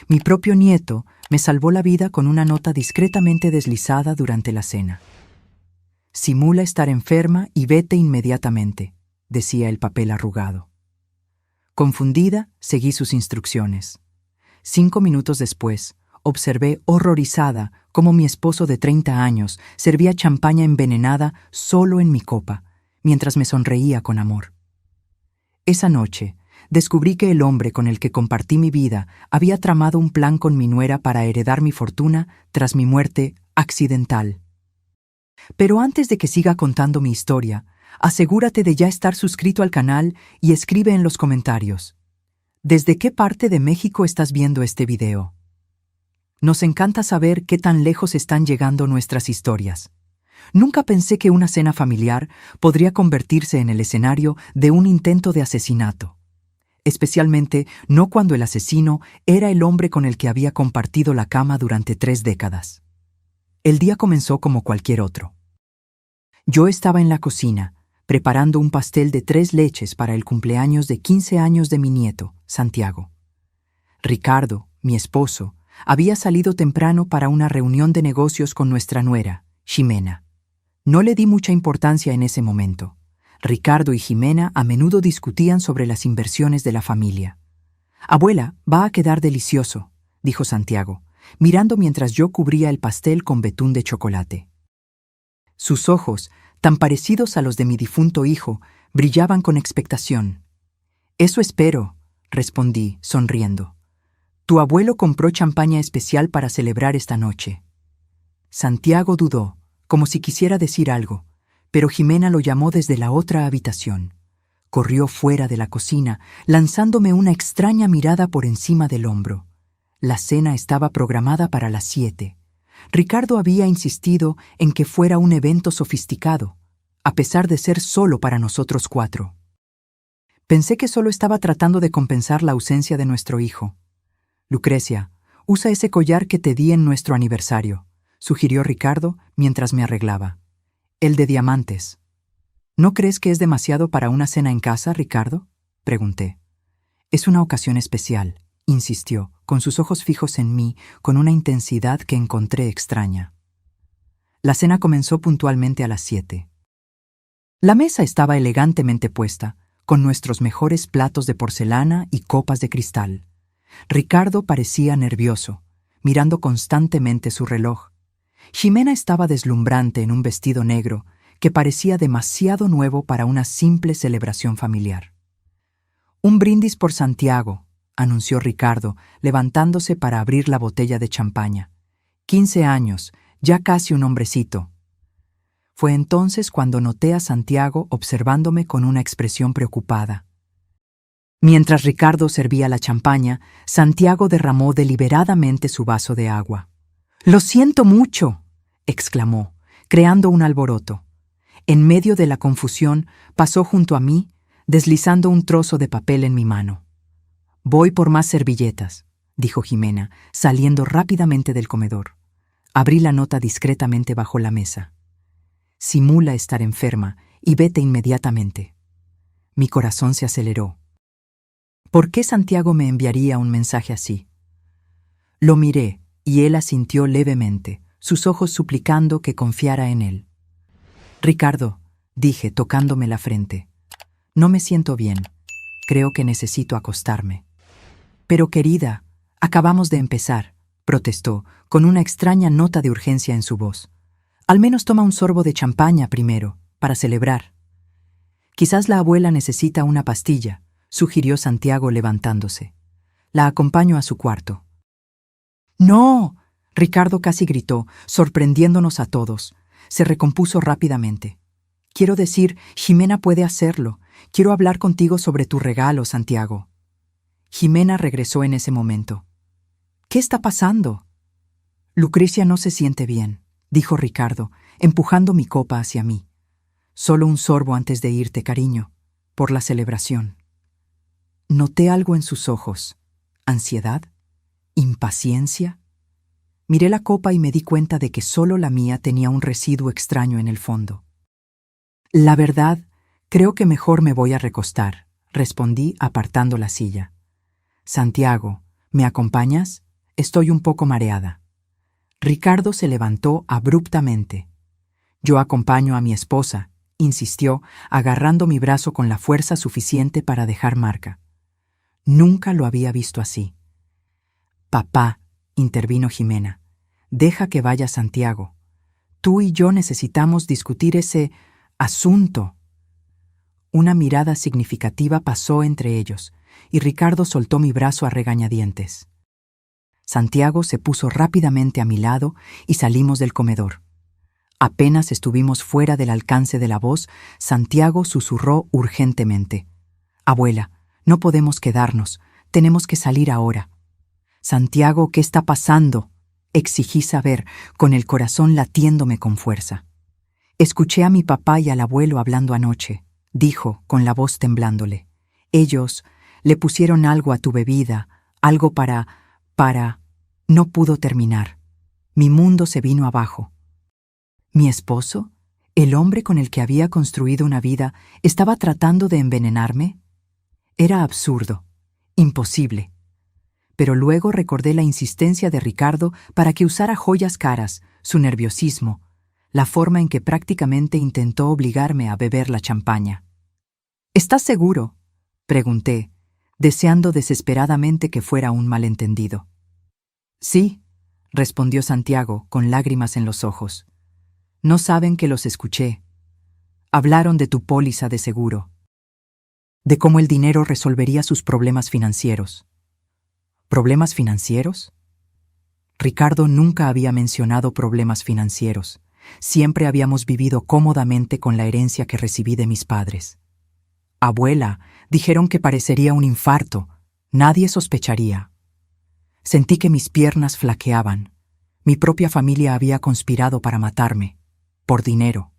Mi propio nieto me salvó la vida con una nota discretamente deslizada durante la cena. «Simula estar enferma y vete inmediatamente», decía el papel arrugado. Confundida, seguí sus instrucciones. 5 minutos después, observé horrorizada cómo mi esposo de 30 años servía champaña envenenada solo en mi copa, mientras me sonreía con amor. Esa noche, descubrí que el hombre con el que compartí mi vida había tramado un plan con mi nuera para heredar mi fortuna tras mi muerte accidental. Pero antes de que siga contando mi historia, asegúrate de ya estar suscrito al canal y escribe en los comentarios: ¿desde qué parte de México estás viendo este video? Nos encanta saber qué tan lejos están llegando nuestras historias. Nunca pensé que una cena familiar podría convertirse en el escenario de un intento de asesinato. Especialmente no cuando el asesino era el hombre con el que había compartido la cama durante 3 décadas. El día comenzó como cualquier otro. Yo estaba en la cocina, preparando un pastel de 3 leches para el cumpleaños de 15 años de mi nieto, Santiago. Ricardo, mi esposo, había salido temprano para una reunión de negocios con nuestra nuera, Ximena. No le di mucha importancia en ese momento. Ricardo y Ximena a menudo discutían sobre las inversiones de la familia. «Abuela, va a quedar delicioso», dijo Santiago, mirando mientras yo cubría el pastel con betún de chocolate. Sus ojos, tan parecidos a los de mi difunto hijo, brillaban con expectación. «Eso espero», respondí, sonriendo. «Tu abuelo compró champaña especial para celebrar esta noche». Santiago dudó, como si quisiera decir algo, pero Ximena lo llamó desde la otra habitación. Corrió fuera de la cocina, lanzándome una extraña mirada por encima del hombro. La cena estaba programada para las 7. Ricardo había insistido en que fuera un evento sofisticado, a pesar de ser solo para nosotros 4. Pensé que solo estaba tratando de compensar la ausencia de nuestro hijo. «Lucrecia, usa ese collar que te di en nuestro aniversario», sugirió Ricardo mientras me arreglaba. «El de diamantes». «¿No crees que es demasiado para una cena en casa, Ricardo?», pregunté. «Es una ocasión especial», insistió, con sus ojos fijos en mí con una intensidad que encontré extraña. La cena comenzó puntualmente a las 7. La mesa estaba elegantemente puesta, con nuestros mejores platos de porcelana y copas de cristal. Ricardo parecía nervioso, mirando constantemente su reloj. Ximena estaba deslumbrante en un vestido negro que parecía demasiado nuevo para una simple celebración familiar. «Un brindis por Santiago», anunció Ricardo, levantándose para abrir la botella de champaña. 15 años, ya casi un hombrecito. Fue entonces cuando noté a Santiago observándome con una expresión preocupada. Mientras Ricardo servía la champaña, Santiago derramó deliberadamente su vaso de agua. «Lo siento mucho», exclamó, creando un alboroto. En medio de la confusión, pasó junto a mí, deslizando un trozo de papel en mi mano. «Voy por más servilletas», dijo Ximena, saliendo rápidamente del comedor. Abrí la nota discretamente bajo la mesa. «Simula estar enferma y vete inmediatamente». Mi corazón se aceleró. ¿Por qué Santiago me enviaría un mensaje así? Lo miré y él asintió levemente, sus ojos suplicando que confiara en él. «Ricardo», dije tocándome la frente, «no me siento bien. Creo que necesito acostarme». «Pero querida, acabamos de empezar», protestó, con una extraña nota de urgencia en su voz. «Al menos toma un sorbo de champaña primero, para celebrar». «Quizás la abuela necesita una pastilla», sugirió Santiago levantándose. «La acompaño a su cuarto». «¡No!», Ricardo casi gritó, sorprendiéndonos a todos. Se recompuso rápidamente. «Quiero decir, Ximena puede hacerlo. Quiero hablar contigo sobre tu regalo, Santiago». Ximena regresó en ese momento. «¿Qué está pasando?» «Lucrecia no se siente bien», dijo Ricardo, empujando mi copa hacia mí. «Solo un sorbo antes de irte, cariño, por la celebración». Noté algo en sus ojos. ¿Ansiedad? ¿Impaciencia? Miré la copa y me di cuenta de que solo la mía tenía un residuo extraño en el fondo. «La verdad, creo que mejor me voy a recostar», respondí apartando la silla. «Santiago, ¿me acompañas?», estoy un poco mareada. Ricardo se levantó abruptamente. Yo acompaño a mi esposa, insistió, agarrando mi brazo con la fuerza suficiente para dejar marca. Nunca lo había visto así. Papá, intervino Jimena, deja que vaya Santiago. Tú y yo necesitamos discutir ese asunto. Una mirada significativa pasó entre ellos, y Ricardo soltó mi brazo a regañadientes. Santiago se puso rápidamente a mi lado y salimos del comedor. Apenas estuvimos fuera del alcance de la voz, Santiago susurró urgentemente. Abuela, no podemos quedarnos, tenemos que salir ahora. Santiago, ¿qué está pasando? Exigí saber, con el corazón latiéndome con fuerza. Escuché a mi papá y al abuelo hablando anoche, dijo, con la voz temblándole. Ellos le pusieron algo a tu bebida, algo para... No pudo terminar. Mi mundo se vino abajo. ¿Mi esposo, el hombre con el que había construido una vida, estaba tratando de envenenarme? Era absurdo, imposible. Pero luego recordé la insistencia de Ricardo para que usara joyas caras, su nerviosismo, la forma en que prácticamente intentó obligarme a beber la champaña. ¿Estás seguro?, pregunté, deseando desesperadamente que fuera un malentendido. Sí, respondió Santiago, con lágrimas en los ojos. No saben que los escuché. Hablaron de tu póliza de seguro, de cómo el dinero resolvería sus problemas financieros. ¿Problemas financieros? Ricardo nunca había mencionado problemas financieros. Siempre habíamos vivido cómodamente con la herencia que recibí de mis padres. Abuela, dijeron que parecería un infarto. Nadie sospecharía. Sentí que mis piernas flaqueaban. Mi propia familia había conspirado para matarme, por dinero.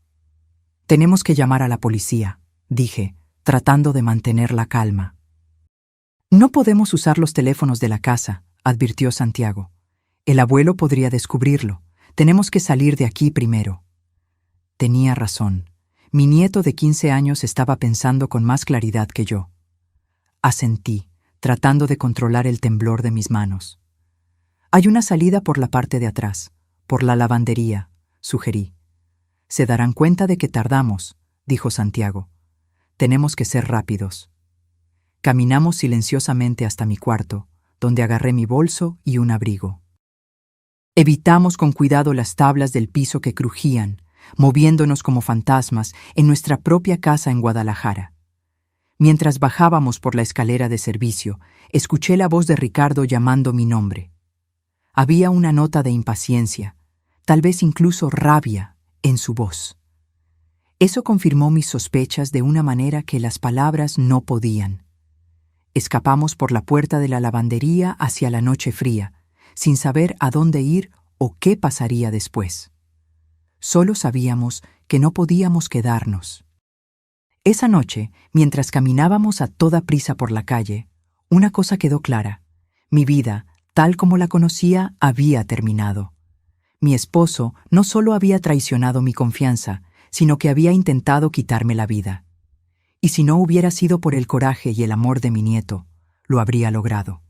Tenemos que llamar a la policía, dije, tratando de mantener la calma. No podemos usar los teléfonos de la casa, advirtió Santiago. El abuelo podría descubrirlo. Tenemos que salir de aquí primero. Tenía razón. Mi nieto de 15 años estaba pensando con más claridad que yo. Asentí, tratando de controlar el temblor de mis manos. Hay una salida por la parte de atrás, por la lavandería, sugerí. Se darán cuenta de que tardamos, dijo Santiago. Tenemos que ser rápidos. Caminamos silenciosamente hasta mi cuarto, donde agarré mi bolso y un abrigo. Evitamos con cuidado las tablas del piso que crujían, moviéndonos como fantasmas en nuestra propia casa en Guadalajara. Mientras bajábamos por la escalera de servicio, escuché la voz de Ricardo llamando mi nombre. Había una nota de impaciencia, tal vez incluso rabia, en su voz. Eso confirmó mis sospechas de una manera que las palabras no podían. Escapamos por la puerta de la lavandería hacia la noche fría, sin saber a dónde ir o qué pasaría después. Solo sabíamos que no podíamos quedarnos. Esa noche, mientras caminábamos a toda prisa por la calle, una cosa quedó clara. Mi vida, tal como la conocía, había terminado. Mi esposo no solo había traicionado mi confianza, sino que había intentado quitarme la vida. Y si no hubiera sido por el coraje y el amor de mi nieto, lo habría logrado.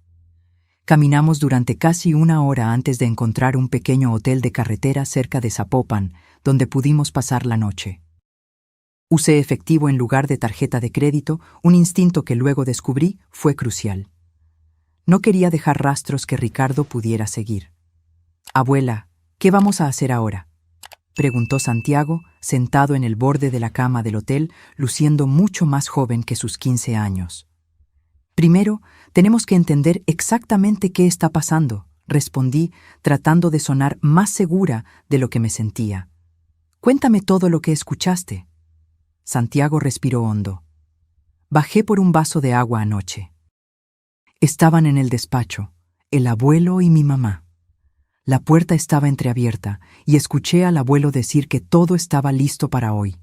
Caminamos durante casi una hora antes de encontrar un pequeño hotel de carretera cerca de Zapopan, donde pudimos pasar la noche. Usé efectivo en lugar de tarjeta de crédito, un instinto que luego descubrí fue crucial. No quería dejar rastros que Ricardo pudiera seguir. «Abuela, ¿qué vamos a hacer ahora?», preguntó Santiago, sentado en el borde de la cama del hotel, luciendo mucho más joven que sus 15 años. «Primero, tenemos que entender exactamente qué está pasando», respondí, tratando de sonar más segura de lo que me sentía. «Cuéntame todo lo que escuchaste». Santiago respiró hondo. «Bajé por un vaso de agua anoche. Estaban en el despacho, el abuelo y mi mamá. La puerta estaba entreabierta y escuché al abuelo decir que todo estaba listo para hoy,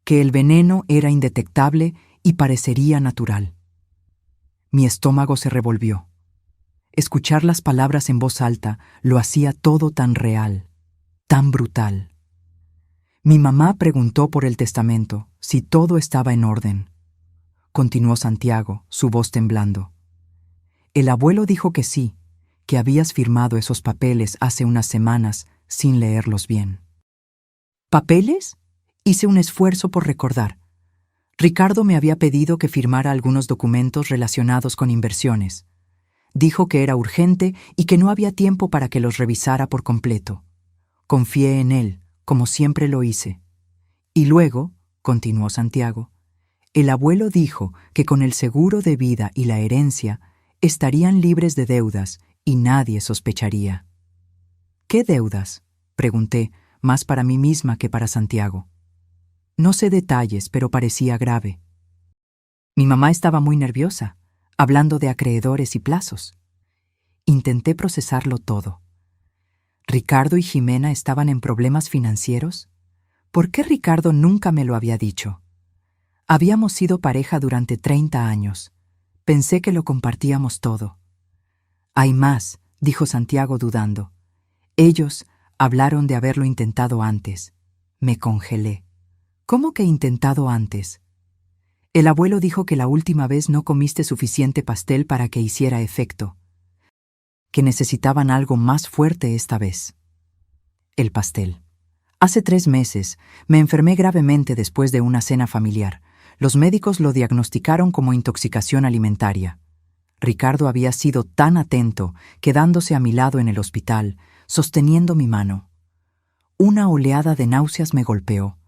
que el veneno era indetectable y parecería natural. Mi estómago se revolvió. Escuchar las palabras en voz alta lo hacía todo tan real, tan brutal. Mi mamá preguntó por el testamento, si todo estaba en orden. Continuó Santiago, su voz temblando. El abuelo dijo que sí, que habías firmado esos papeles hace unas semanas sin leerlos bien. ¿Papeles? Hice un esfuerzo por recordar. Ricardo me había pedido que firmara algunos documentos relacionados con inversiones. Dijo que era urgente y que no había tiempo para que los revisara por completo. Confié en él, como siempre lo hice. Y luego, continuó Santiago, el abuelo dijo que con el seguro de vida y la herencia estarían libres de deudas y nadie sospecharía. ¿Qué deudas?, pregunté, más para mí misma que para Santiago. No sé detalles, pero parecía grave. Mi mamá estaba muy nerviosa, hablando de acreedores y plazos. Intenté procesarlo todo. ¿Ricardo y Jimena estaban en problemas financieros? ¿Por qué Ricardo nunca me lo había dicho? Habíamos sido pareja durante 30 años. Pensé que lo compartíamos todo. Hay más, dijo Santiago dudando. Ellos hablaron de haberlo intentado antes. Me congelé. ¿Cómo que intentado antes? El abuelo dijo que la última vez no comiste suficiente pastel para que hiciera efecto, que necesitaban algo más fuerte esta vez. El pastel. Hace 3 meses me enfermé gravemente después de una cena familiar. Los médicos lo diagnosticaron como intoxicación alimentaria. Ricardo había sido tan atento, quedándose a mi lado en el hospital, sosteniendo mi mano. Una oleada de náuseas me golpeó.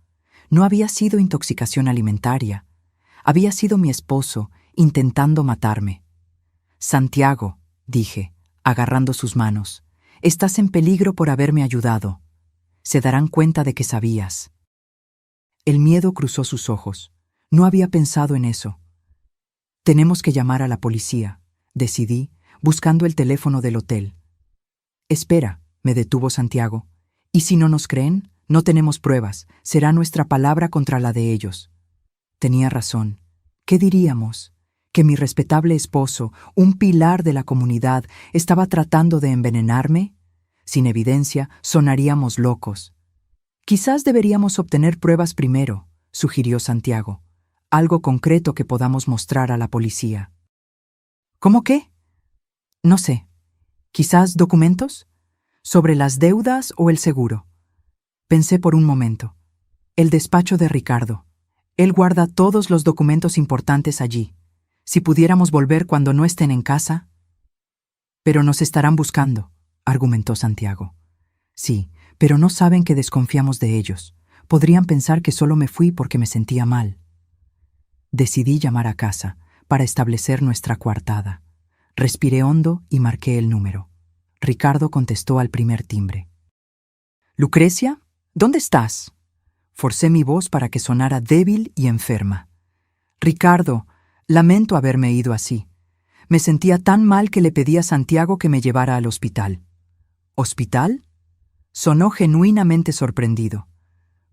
No había sido intoxicación alimentaria. Había sido mi esposo intentando matarme. Santiago, dije, agarrando sus manos, estás en peligro por haberme ayudado. Se darán cuenta de que sabías. El miedo cruzó sus ojos. No había pensado en eso. Tenemos que llamar a la policía, decidí, buscando el teléfono del hotel. Espera, me detuvo Santiago. ¿Y si no nos creen? No tenemos pruebas. Será nuestra palabra contra la de ellos. Tenía razón. ¿Qué diríamos? ¿Que mi respetable esposo, un pilar de la comunidad, estaba tratando de envenenarme? Sin evidencia, sonaríamos locos. Quizás deberíamos obtener pruebas primero, sugirió Santiago. Algo concreto que podamos mostrar a la policía. ¿Cómo qué? No sé. ¿Quizás documentos? ¿Sobre las deudas o el seguro? Pensé por un momento. El despacho de Ricardo. Él guarda todos los documentos importantes allí. Si pudiéramos volver cuando no estén en casa. Pero nos estarán buscando, argumentó Santiago. Sí, pero no saben que desconfiamos de ellos. Podrían pensar que solo me fui porque me sentía mal. Decidí llamar a casa para establecer nuestra coartada. Respiré hondo y marqué el número. Ricardo contestó al primer timbre. «Lucrecia, ¿dónde estás?» Forcé mi voz para que sonara débil y enferma. «Ricardo, lamento haberme ido así. Me sentía tan mal que le pedí a Santiago que me llevara al hospital». «¿Hospital?» Sonó genuinamente sorprendido.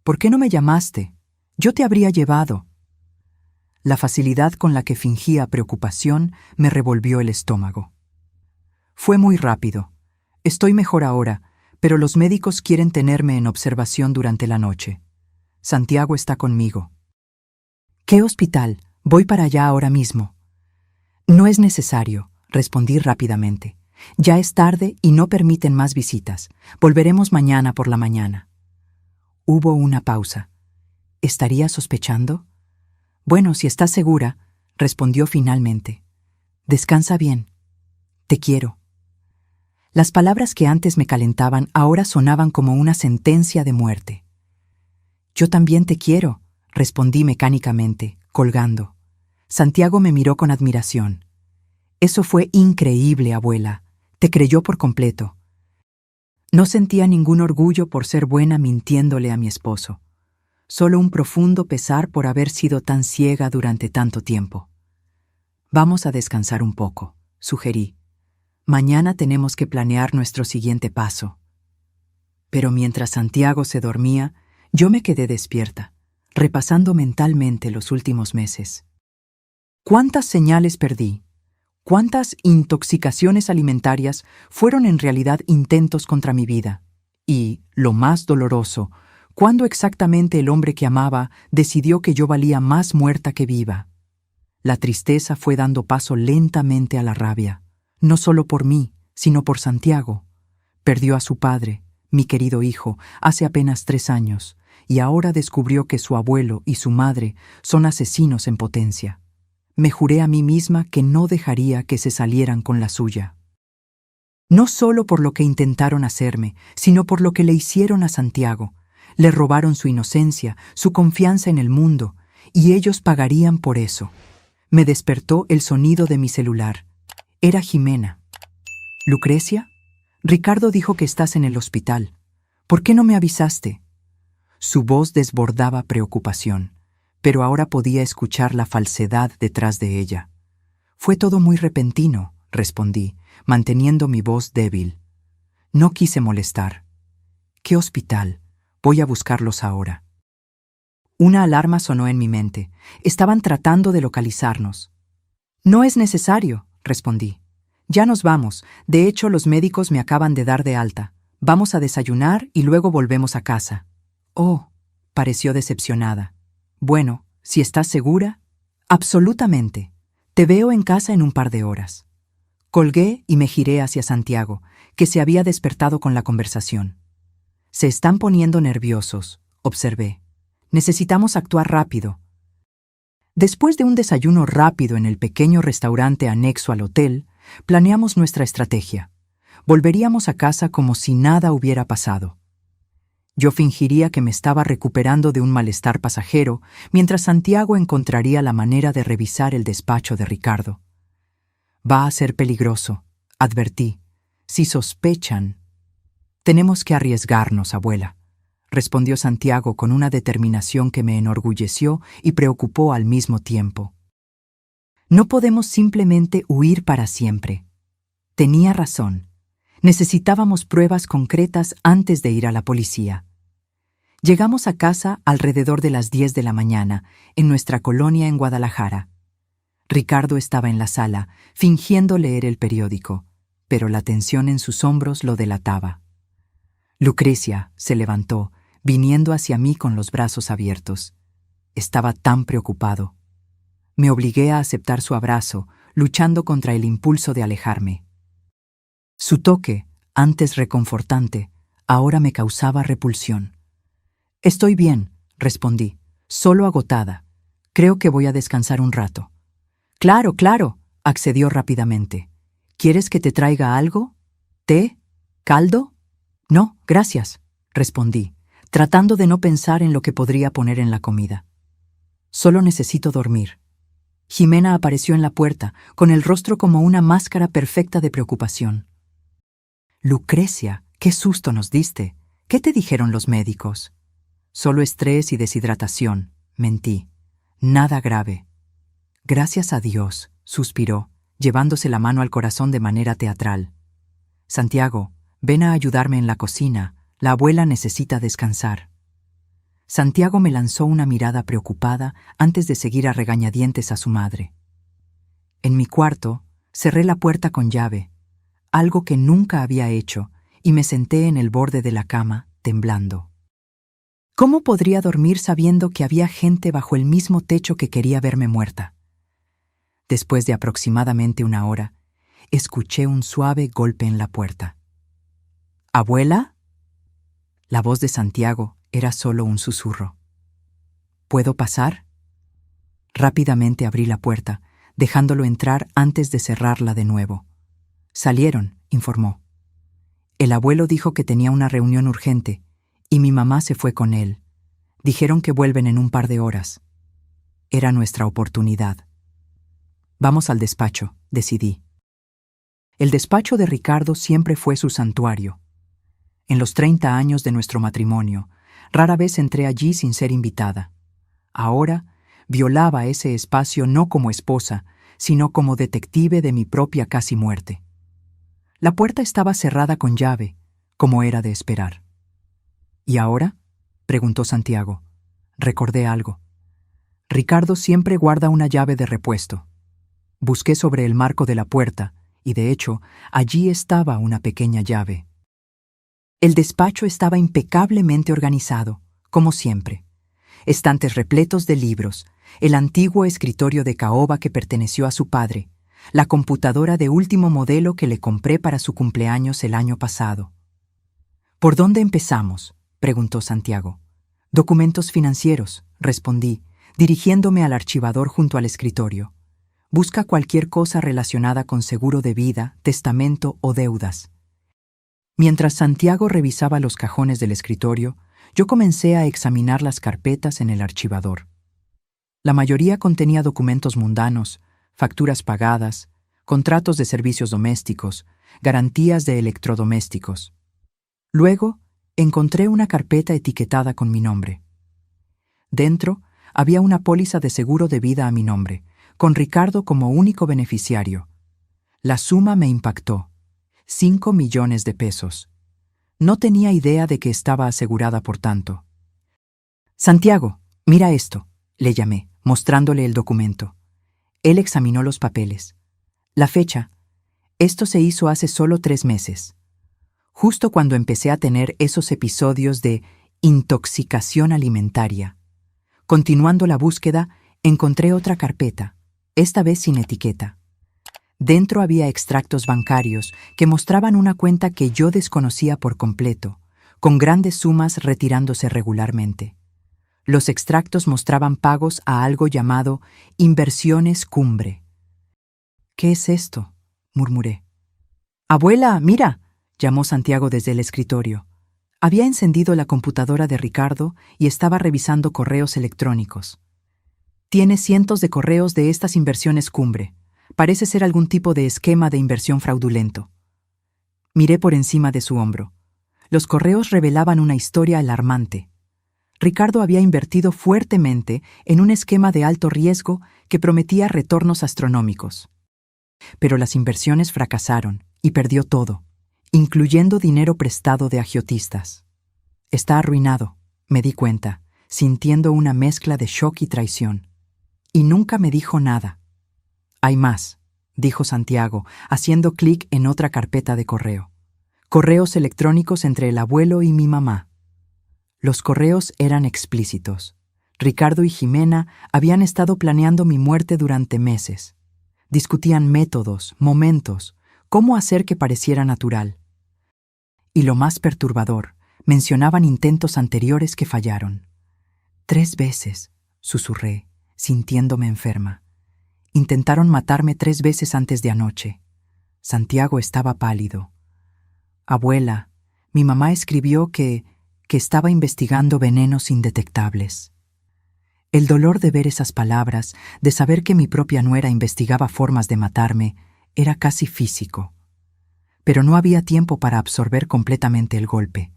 «¿Por qué no me llamaste? Yo te habría llevado». La facilidad con la que fingía preocupación me revolvió el estómago. Fue muy rápido. Estoy mejor ahora, pero los médicos quieren tenerme en observación durante la noche. Santiago está conmigo. ¿Qué hospital? Voy para allá ahora mismo. No es necesario, respondí rápidamente. Ya es tarde y no permiten más visitas. Volveremos mañana por la mañana. Hubo una pausa. ¿Estaría sospechando? Bueno, si estás segura, respondió finalmente. Descansa bien. Te quiero. Las palabras que antes me calentaban ahora sonaban como una sentencia de muerte. Yo también te quiero, respondí mecánicamente, colgando. Santiago me miró con admiración. Eso fue increíble, abuela. Te creyó por completo. No sentía ningún orgullo por ser buena mintiéndole a mi esposo. Solo un profundo pesar por haber sido tan ciega durante tanto tiempo. Vamos a descansar un poco, sugerí. Mañana tenemos que planear nuestro siguiente paso. Pero mientras Santiago se dormía, yo me quedé despierta, repasando mentalmente los últimos meses. ¿Cuántas señales perdí? ¿Cuántas intoxicaciones alimentarias fueron en realidad intentos contra mi vida? Y, lo más doloroso, ¿cuándo exactamente el hombre que amaba decidió que yo valía más muerta que viva? La tristeza fue dando paso lentamente a la rabia, no solo por mí, sino por Santiago. Perdió a su padre, mi querido hijo, hace apenas 3 años, y ahora descubrió que su abuelo y su madre son asesinos en potencia. Me juré a mí misma que no dejaría que se salieran con la suya. No solo por lo que intentaron hacerme, sino por lo que le hicieron a Santiago. Le robaron su inocencia, su confianza en el mundo, y ellos pagarían por eso. Me despertó el sonido de mi celular. Era Jimena. ¿Lucrecia? Ricardo dijo que estás en el hospital. ¿Por qué no me avisaste? Su voz desbordaba preocupación, pero ahora podía escuchar la falsedad detrás de ella. Fue todo muy repentino, respondí, manteniendo mi voz débil. No quise molestar. ¿Qué hospital? Voy a buscarlos ahora. Una alarma sonó en mi mente. Estaban tratando de localizarnos. No es necesario, respondí. Ya nos vamos. De hecho, los médicos me acaban de dar de alta. Vamos a desayunar y luego volvemos a casa. Oh, pareció decepcionada. Bueno, si estás segura. Absolutamente. Te veo en casa en un par de horas. Colgué y me giré hacia Santiago, que se había despertado con la conversación. Se están poniendo nerviosos, observé. Necesitamos actuar rápido. Después de un desayuno rápido en el pequeño restaurante anexo al hotel, planeamos nuestra estrategia. Volveríamos a casa como si nada hubiera pasado. Yo fingiría que me estaba recuperando de un malestar pasajero, mientras Santiago encontraría la manera de revisar el despacho de Ricardo. Va a ser peligroso, advertí. Si sospechan... Tenemos que arriesgarnos, abuela, respondió Santiago con una determinación que me enorgulleció y preocupó al mismo tiempo. No podemos simplemente huir para siempre. Tenía razón. Necesitábamos pruebas concretas antes de ir a la policía. Llegamos a casa alrededor de las 10 de la mañana, en nuestra colonia en Guadalajara. Ricardo estaba en la sala, fingiendo leer el periódico, pero la tensión en sus hombros lo delataba. Lucrecia se levantó, viniendo hacia mí con los brazos abiertos. Estaba tan preocupado. Me obligué a aceptar su abrazo, luchando contra el impulso de alejarme. Su toque, antes reconfortante, ahora me causaba repulsión. Estoy bien, respondí, solo agotada. Creo que voy a descansar un rato. Claro, claro, accedió rápidamente. ¿Quieres que te traiga algo? ¿Té? ¿Caldo? No, gracias, respondí, tratando de no pensar en lo que podría poner en la comida. Solo necesito dormir. Jimena apareció en la puerta, con el rostro como una máscara perfecta de preocupación. Lucrecia, qué susto nos diste. ¿Qué te dijeron los médicos? Solo estrés y deshidratación, mentí. Nada grave. Gracias a Dios, suspiró, llevándose la mano al corazón de manera teatral. Santiago, ven a ayudarme en la cocina. La abuela necesita descansar. Santiago me lanzó una mirada preocupada antes de seguir a regañadientes a su madre. En mi cuarto, cerré la puerta con llave, algo que nunca había hecho, y me senté en el borde de la cama, temblando. ¿Cómo podría dormir sabiendo que había gente bajo el mismo techo que quería verme muerta? Después de aproximadamente 1 hora, escuché un suave golpe en la puerta. ¿Abuela? La voz de Santiago era solo un susurro. ¿Puedo pasar? Rápidamente abrí la puerta, dejándolo entrar antes de cerrarla de nuevo. Salieron, informó. El abuelo dijo que tenía una reunión urgente, y mi mamá se fue con él. Dijeron que vuelven en un par de horas. Era nuestra oportunidad. Vamos al despacho, decidí. El despacho de Ricardo siempre fue su santuario. En los 30 años de nuestro matrimonio, rara vez entré allí sin ser invitada. Ahora, violaba ese espacio no como esposa, sino como detective de mi propia casi muerte. La puerta estaba cerrada con llave, como era de esperar. ¿Y ahora?, preguntó Santiago. Recordé algo. Ricardo siempre guarda una llave de repuesto. Busqué sobre el marco de la puerta, y de hecho, allí estaba una pequeña llave. El despacho estaba impecablemente organizado, como siempre. Estantes repletos de libros, el antiguo escritorio de caoba que perteneció a su padre, la computadora de último modelo que le compré para su cumpleaños el año pasado. ¿Por dónde empezamos?, preguntó Santiago. Documentos financieros, respondí, dirigiéndome al archivador junto al escritorio. Busca cualquier cosa relacionada con seguro de vida, testamento o deudas. Mientras Santiago revisaba los cajones del escritorio, yo comencé a examinar las carpetas en el archivador. La mayoría contenía documentos mundanos, facturas pagadas, contratos de servicios domésticos, garantías de electrodomésticos. Luego, encontré una carpeta etiquetada con mi nombre. Dentro había una póliza de seguro de vida a mi nombre, con Ricardo como único beneficiario. La suma me impactó: 5 millones de pesos. No tenía idea de que estaba asegurada por tanto. «Santiago, mira esto», le llamé, mostrándole el documento. Él examinó los papeles. La fecha: esto se hizo hace solo 3 meses. Justo cuando empecé a tener esos episodios de intoxicación alimentaria. Continuando la búsqueda, encontré otra carpeta, esta vez sin etiqueta. Dentro había extractos bancarios que mostraban una cuenta que yo desconocía por completo, con grandes sumas retirándose regularmente. Los extractos mostraban pagos a algo llamado Inversiones Cumbre. «¿Qué es esto?», murmuré. «Abuela, mira», llamó Santiago desde el escritorio. Había encendido la computadora de Ricardo y estaba revisando correos electrónicos. «Tiene cientos de correos de estas inversiones cumbre. Parece ser algún tipo de esquema de inversión fraudulento». Miré por encima de su hombro. Los correos revelaban una historia alarmante. Ricardo había invertido fuertemente en un esquema de alto riesgo que prometía retornos astronómicos. Pero las inversiones fracasaron y perdió todo, incluyendo dinero prestado de agiotistas. Está arruinado, me di cuenta, sintiendo una mezcla de shock y traición. Y nunca me dijo nada. «Hay más», dijo Santiago, haciendo clic en otra carpeta de correo. Correos electrónicos entre el abuelo y mi mamá. Los correos eran explícitos. Ricardo y Jimena habían estado planeando mi muerte durante meses. Discutían métodos, momentos, cómo hacer que pareciera natural. Y lo más perturbador, mencionaban intentos anteriores que fallaron. 3 veces, susurré, sintiéndome enferma. Intentaron matarme 3 veces antes de anoche. Santiago estaba pálido. «Abuela, mi mamá escribió que estaba investigando venenos indetectables». El dolor de ver esas palabras, de saber que mi propia nuera investigaba formas de matarme, era casi físico. Pero no había tiempo para absorber completamente el golpe.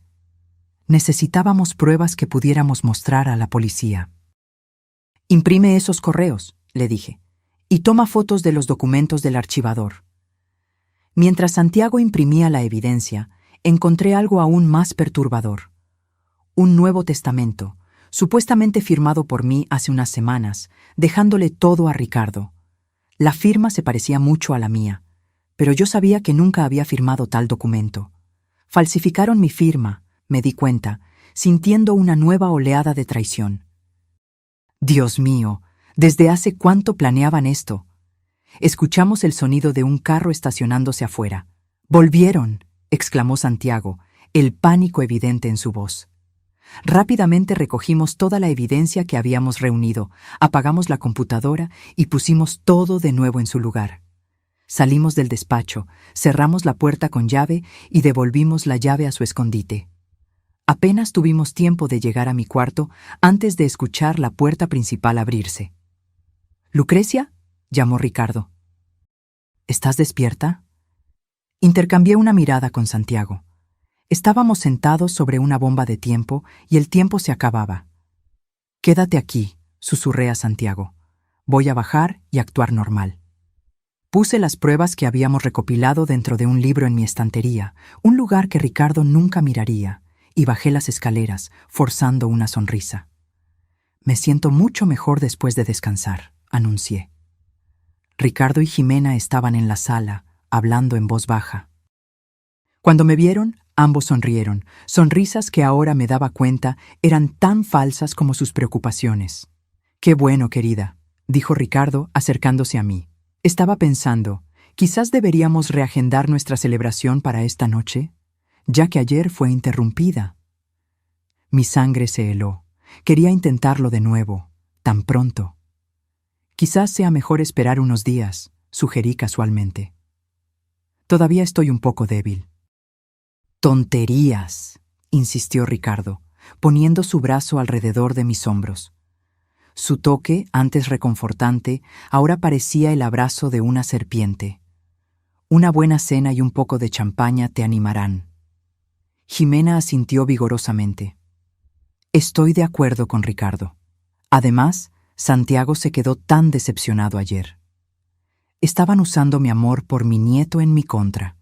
Necesitábamos pruebas que pudiéramos mostrar a la policía. «Imprime esos correos», le dije, «y toma fotos de los documentos del archivador». Mientras Santiago imprimía la evidencia, encontré algo aún más perturbador. Un nuevo testamento, supuestamente firmado por mí hace unas semanas, dejándole todo a Ricardo. La firma se parecía mucho a la mía, pero yo sabía que nunca había firmado tal documento. Falsificaron mi firma, me di cuenta, sintiendo una nueva oleada de traición. Dios mío, ¿desde hace cuánto planeaban esto? Escuchamos el sonido de un carro estacionándose afuera. «¡Volvieron!», exclamó Santiago, el pánico evidente en su voz. Rápidamente recogimos toda la evidencia que habíamos reunido, apagamos la computadora y pusimos todo de nuevo en su lugar. Salimos del despacho, cerramos la puerta con llave y devolvimos la llave a su escondite. Apenas tuvimos tiempo de llegar a mi cuarto antes de escuchar la puerta principal abrirse. «¿Lucrecia?», llamó Ricardo. «¿Estás despierta?». Intercambié una mirada con Santiago. Estábamos sentados sobre una bomba de tiempo y el tiempo se acababa. «Quédate aquí», susurré a Santiago. «Voy a bajar y actuar normal». Puse las pruebas que habíamos recopilado dentro de un libro en mi estantería, un lugar que Ricardo nunca miraría, y bajé las escaleras, forzando una sonrisa. «Me siento mucho mejor después de descansar», anuncié. Ricardo y Jimena estaban en la sala, hablando en voz baja. Cuando me vieron, ambos sonrieron, sonrisas que ahora me daba cuenta eran tan falsas como sus preocupaciones. «Qué bueno, querida», dijo Ricardo acercándose a mí. Estaba pensando, quizás deberíamos reagendar nuestra celebración para esta noche, ya que ayer fue interrumpida. Mi sangre se heló. Quería intentarlo de nuevo, tan pronto. Quizás sea mejor esperar unos días, sugerí casualmente. Todavía estoy un poco débil. Tonterías, insistió Ricardo, poniendo su brazo alrededor de mis hombros. Su toque, antes reconfortante, ahora parecía el abrazo de una serpiente. Una buena cena y un poco de champaña te animarán. Ximena asintió vigorosamente. Estoy de acuerdo con Ricardo. Además, Santiago se quedó tan decepcionado ayer. Estaban usando mi amor por mi nieto en mi contra.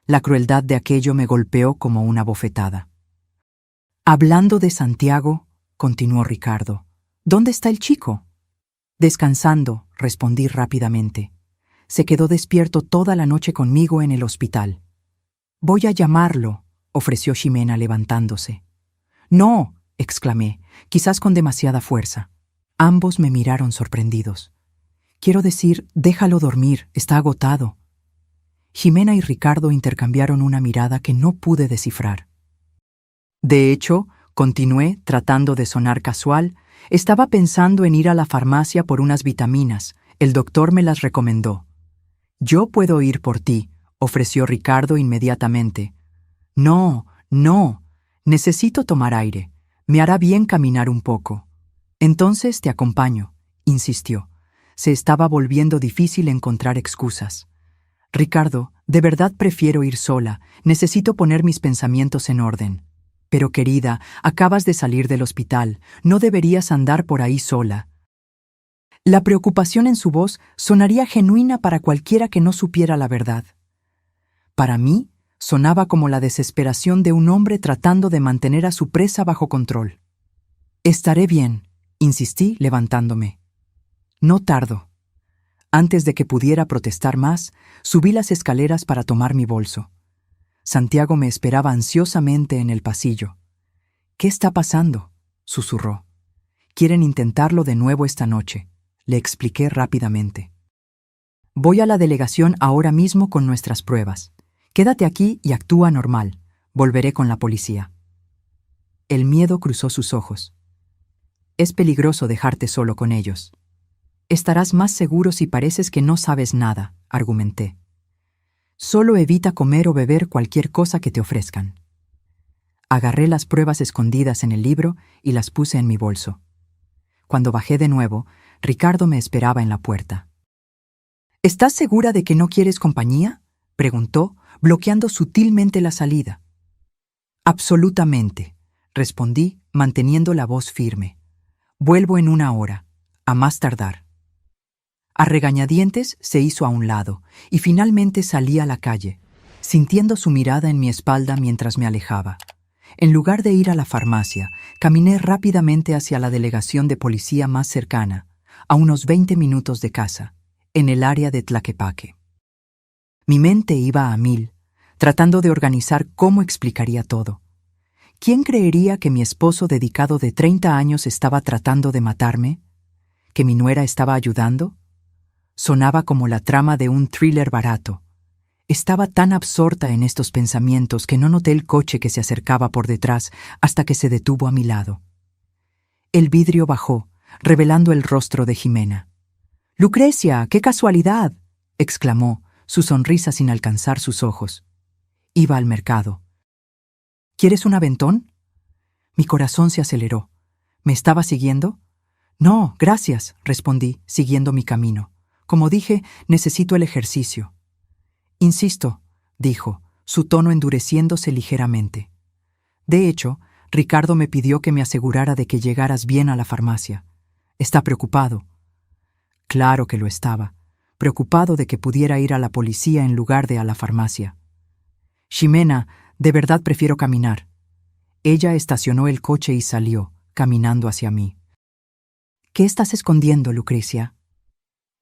La crueldad de aquello me golpeó como una bofetada. Hablando de Santiago, continuó Ricardo, ¿dónde está el chico? Descansando, respondí rápidamente. Se quedó despierto toda la noche conmigo en el hospital. Voy a llamarlo, ofreció Ximena levantándose. No, exclamé, quizás con demasiada fuerza. Ambos me miraron sorprendidos. Quiero decir, déjalo dormir, está agotado. Ximena y Ricardo intercambiaron una mirada que no pude descifrar. De hecho, continué, tratando de sonar casual, estaba pensando en ir a la farmacia por unas vitaminas. El doctor me las recomendó. Yo puedo ir por ti, ofreció Ricardo inmediatamente. No, no, necesito tomar aire. Me hará bien caminar un poco. Entonces te acompaño, insistió. Se estaba volviendo difícil encontrar excusas. Ricardo, de verdad prefiero ir sola. Necesito poner mis pensamientos en orden. Pero querida, acabas de salir del hospital. No deberías andar por ahí sola. La preocupación en su voz sonaría genuina para cualquiera que no supiera la verdad. Para mí, sonaba como la desesperación de un hombre tratando de mantener a su presa bajo control. Estaré bien, insistí levantándome. No tardo. Antes de que pudiera protestar más, subí las escaleras para tomar mi bolso. Santiago me esperaba ansiosamente en el pasillo. ¿Qué está pasando?, susurró. Quieren intentarlo de nuevo esta noche, le expliqué rápidamente. Voy a la delegación ahora mismo con nuestras pruebas. Quédate aquí y actúa normal. Volveré con la policía. El miedo cruzó sus ojos. Es peligroso dejarte solo con ellos. Estarás más seguro si pareces que no sabes nada, argumenté. Solo evita comer o beber cualquier cosa que te ofrezcan. Agarré las pruebas escondidas en el libro y las puse en mi bolso. Cuando bajé de nuevo, Ricardo me esperaba en la puerta. ¿Estás segura de que no quieres compañía?, preguntó, bloqueando sutilmente la salida. Absolutamente, respondí, manteniendo la voz firme. Vuelvo en 1 hora, a más tardar. A regañadientes se hizo a un lado y finalmente salí a la calle, sintiendo su mirada en mi espalda mientras me alejaba. En lugar de ir a la farmacia, caminé rápidamente hacia la delegación de policía más cercana, a unos 20 minutos de casa, en el área de Tlaquepaque. Mi mente iba a 1000, tratando de organizar cómo explicaría todo. ¿Quién creería que mi esposo dedicado de 30 años estaba tratando de matarme? ¿Que mi nuera estaba ayudando? Sonaba como la trama de un thriller barato. Estaba tan absorta en estos pensamientos que no noté el coche que se acercaba por detrás hasta que se detuvo a mi lado. El vidrio bajó, revelando el rostro de Ximena. «¡Lucrecia, qué casualidad!», exclamó, su sonrisa sin alcanzar sus ojos. Iba al mercado. «¿Quieres un aventón?». Mi corazón se aceleró. ¿Me estaba siguiendo? «No, gracias», respondí, siguiendo mi camino. Como dije, necesito el ejercicio. Insisto, dijo, su tono endureciéndose ligeramente. De hecho, Ricardo me pidió que me asegurara de que llegaras bien a la farmacia. ¿Está preocupado? Claro que lo estaba, preocupado de que pudiera ir a la policía en lugar de a la farmacia. Ximena, de verdad prefiero caminar. Ella estacionó el coche y salió, caminando hacia mí. ¿Qué estás escondiendo, Lucrecia?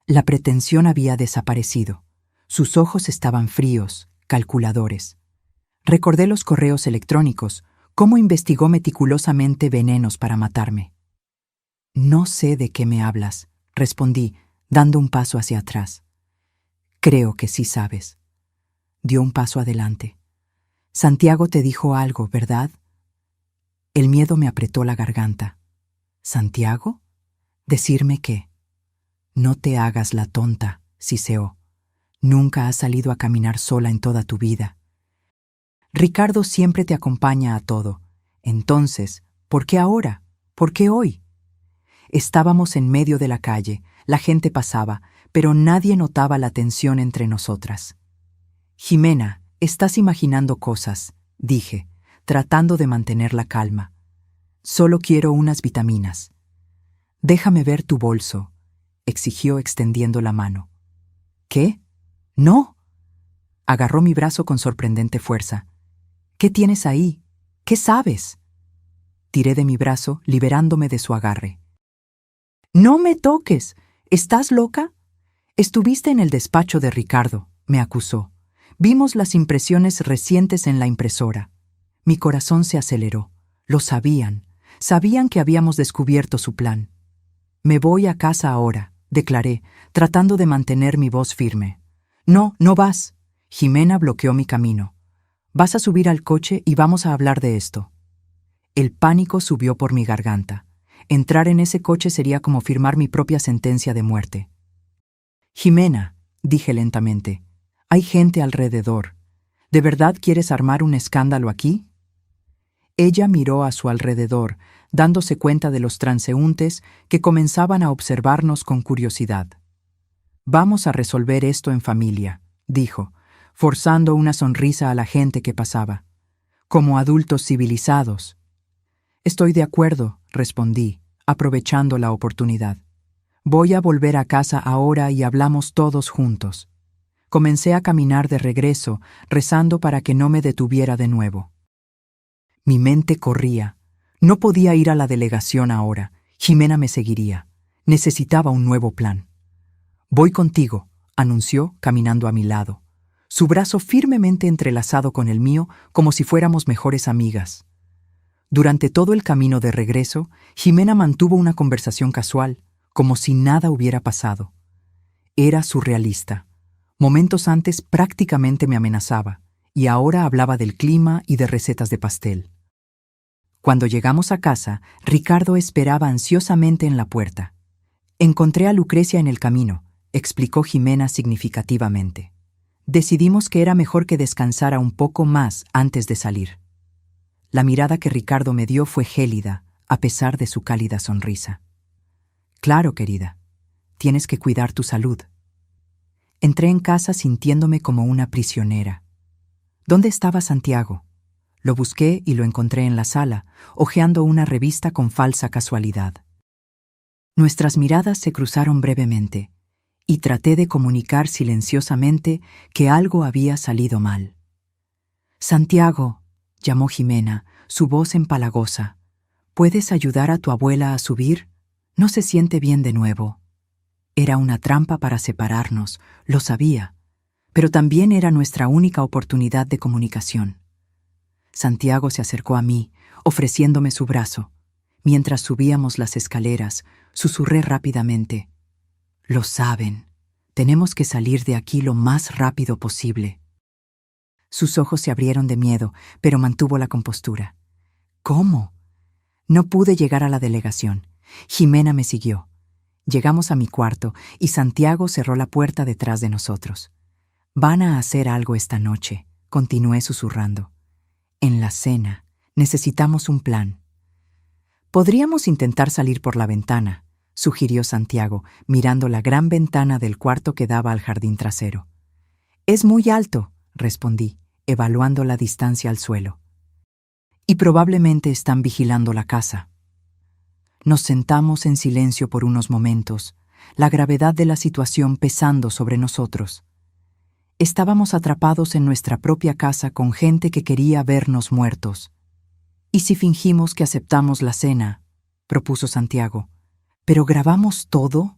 La pretensión había desaparecido. Sus ojos estaban fríos, calculadores. Recordé los correos electrónicos, cómo investigó meticulosamente venenos para matarme. No sé de qué me hablas, respondí, dando un paso hacia atrás. Creo que sí sabes. Dio un paso adelante. Santiago te dijo algo, ¿verdad? El miedo me apretó la garganta. ¿Santiago? ¿Decirme qué? No te hagas la tonta, siseó. Nunca has salido a caminar sola en toda tu vida. Ricardo siempre te acompaña a todo. Entonces, ¿por qué ahora? ¿Por qué hoy? Estábamos en medio de la calle, la gente pasaba, pero nadie notaba la tensión entre nosotras. Jimena, estás imaginando cosas, dije, tratando de mantener la calma. Solo quiero unas vitaminas. Déjame ver tu bolso, exigió extendiendo la mano. ¿Qué? No. Agarró mi brazo con sorprendente fuerza. ¿Qué tienes ahí? ¿Qué sabes? Tiré de mi brazo, liberándome de su agarre. ¡No me toques! ¿Estás loca? Estuviste en el despacho de Ricardo, me acusó. Vimos las impresiones recientes en la impresora. Mi corazón se aceleró. Lo sabían. Sabían que habíamos descubierto su plan. Me voy a casa ahora, declaré, tratando de mantener mi voz firme. No, no vas. Jimena bloqueó mi camino. Vas a subir al coche y vamos a hablar de esto. El pánico subió por mi garganta. Entrar en ese coche sería como firmar mi propia sentencia de muerte. Jimena, dije lentamente, hay gente alrededor. ¿De verdad quieres armar un escándalo aquí? Ella miró a su alrededor, dándose cuenta de los transeúntes que comenzaban a observarnos con curiosidad. Vamos a resolver esto en familia, dijo, forzando una sonrisa a la gente que pasaba. Como adultos civilizados. Estoy de acuerdo, respondí, aprovechando la oportunidad. Voy a volver a casa ahora y hablamos todos juntos. Comencé a caminar de regreso, rezando para que no me detuviera de nuevo. Mi mente corría. No podía ir a la delegación ahora. Jimena me seguiría. Necesitaba un nuevo plan. Voy contigo, anunció, caminando a mi lado, su brazo firmemente entrelazado con el mío como si fuéramos mejores amigas. Durante todo el camino de regreso, Jimena mantuvo una conversación casual, como si nada hubiera pasado. Era surrealista. Momentos antes prácticamente me amenazaba, y ahora hablaba del clima y de recetas de pastel. Cuando llegamos a casa, Ricardo esperaba ansiosamente en la puerta. Encontré a Lucrecia en el camino, explicó Jimena significativamente. Decidimos que era mejor que descansara un poco más antes de salir. La mirada que Ricardo me dio fue gélida, a pesar de su cálida sonrisa. Claro, querida, tienes que cuidar tu salud. Entré en casa sintiéndome como una prisionera. ¿Dónde estaba Santiago? Lo busqué y lo encontré en la sala, hojeando una revista con falsa casualidad. Nuestras miradas se cruzaron brevemente, y traté de comunicar silenciosamente que algo había salido mal. Santiago, llamó Jimena, su voz empalagosa. ¿Puedes ayudar a tu abuela a subir? No se siente bien de nuevo. Era una trampa para separarnos, lo sabía, pero también era nuestra única oportunidad de comunicación. Santiago se acercó a mí, ofreciéndome su brazo. Mientras subíamos las escaleras, susurré rápidamente. Lo saben. Tenemos que salir de aquí lo más rápido posible. Sus ojos se abrieron de miedo, pero mantuvo la compostura. ¿Cómo? No pude llegar a la delegación. Jimena me siguió. Llegamos a mi cuarto y Santiago cerró la puerta detrás de nosotros. Van a hacer algo esta noche, continué susurrando. En la cena, necesitamos un plan. Podríamos intentar salir por la ventana, sugirió Santiago, mirando la gran ventana del cuarto que daba al jardín trasero. Es muy alto, respondí, evaluando la distancia al suelo. Y probablemente están vigilando la casa. Nos sentamos en silencio por unos momentos, la gravedad de la situación pesando sobre nosotros. Estábamos atrapados en nuestra propia casa con gente que quería vernos muertos. ¿Y si fingimos que aceptamos la cena?, propuso Santiago. ¿Pero grabamos todo?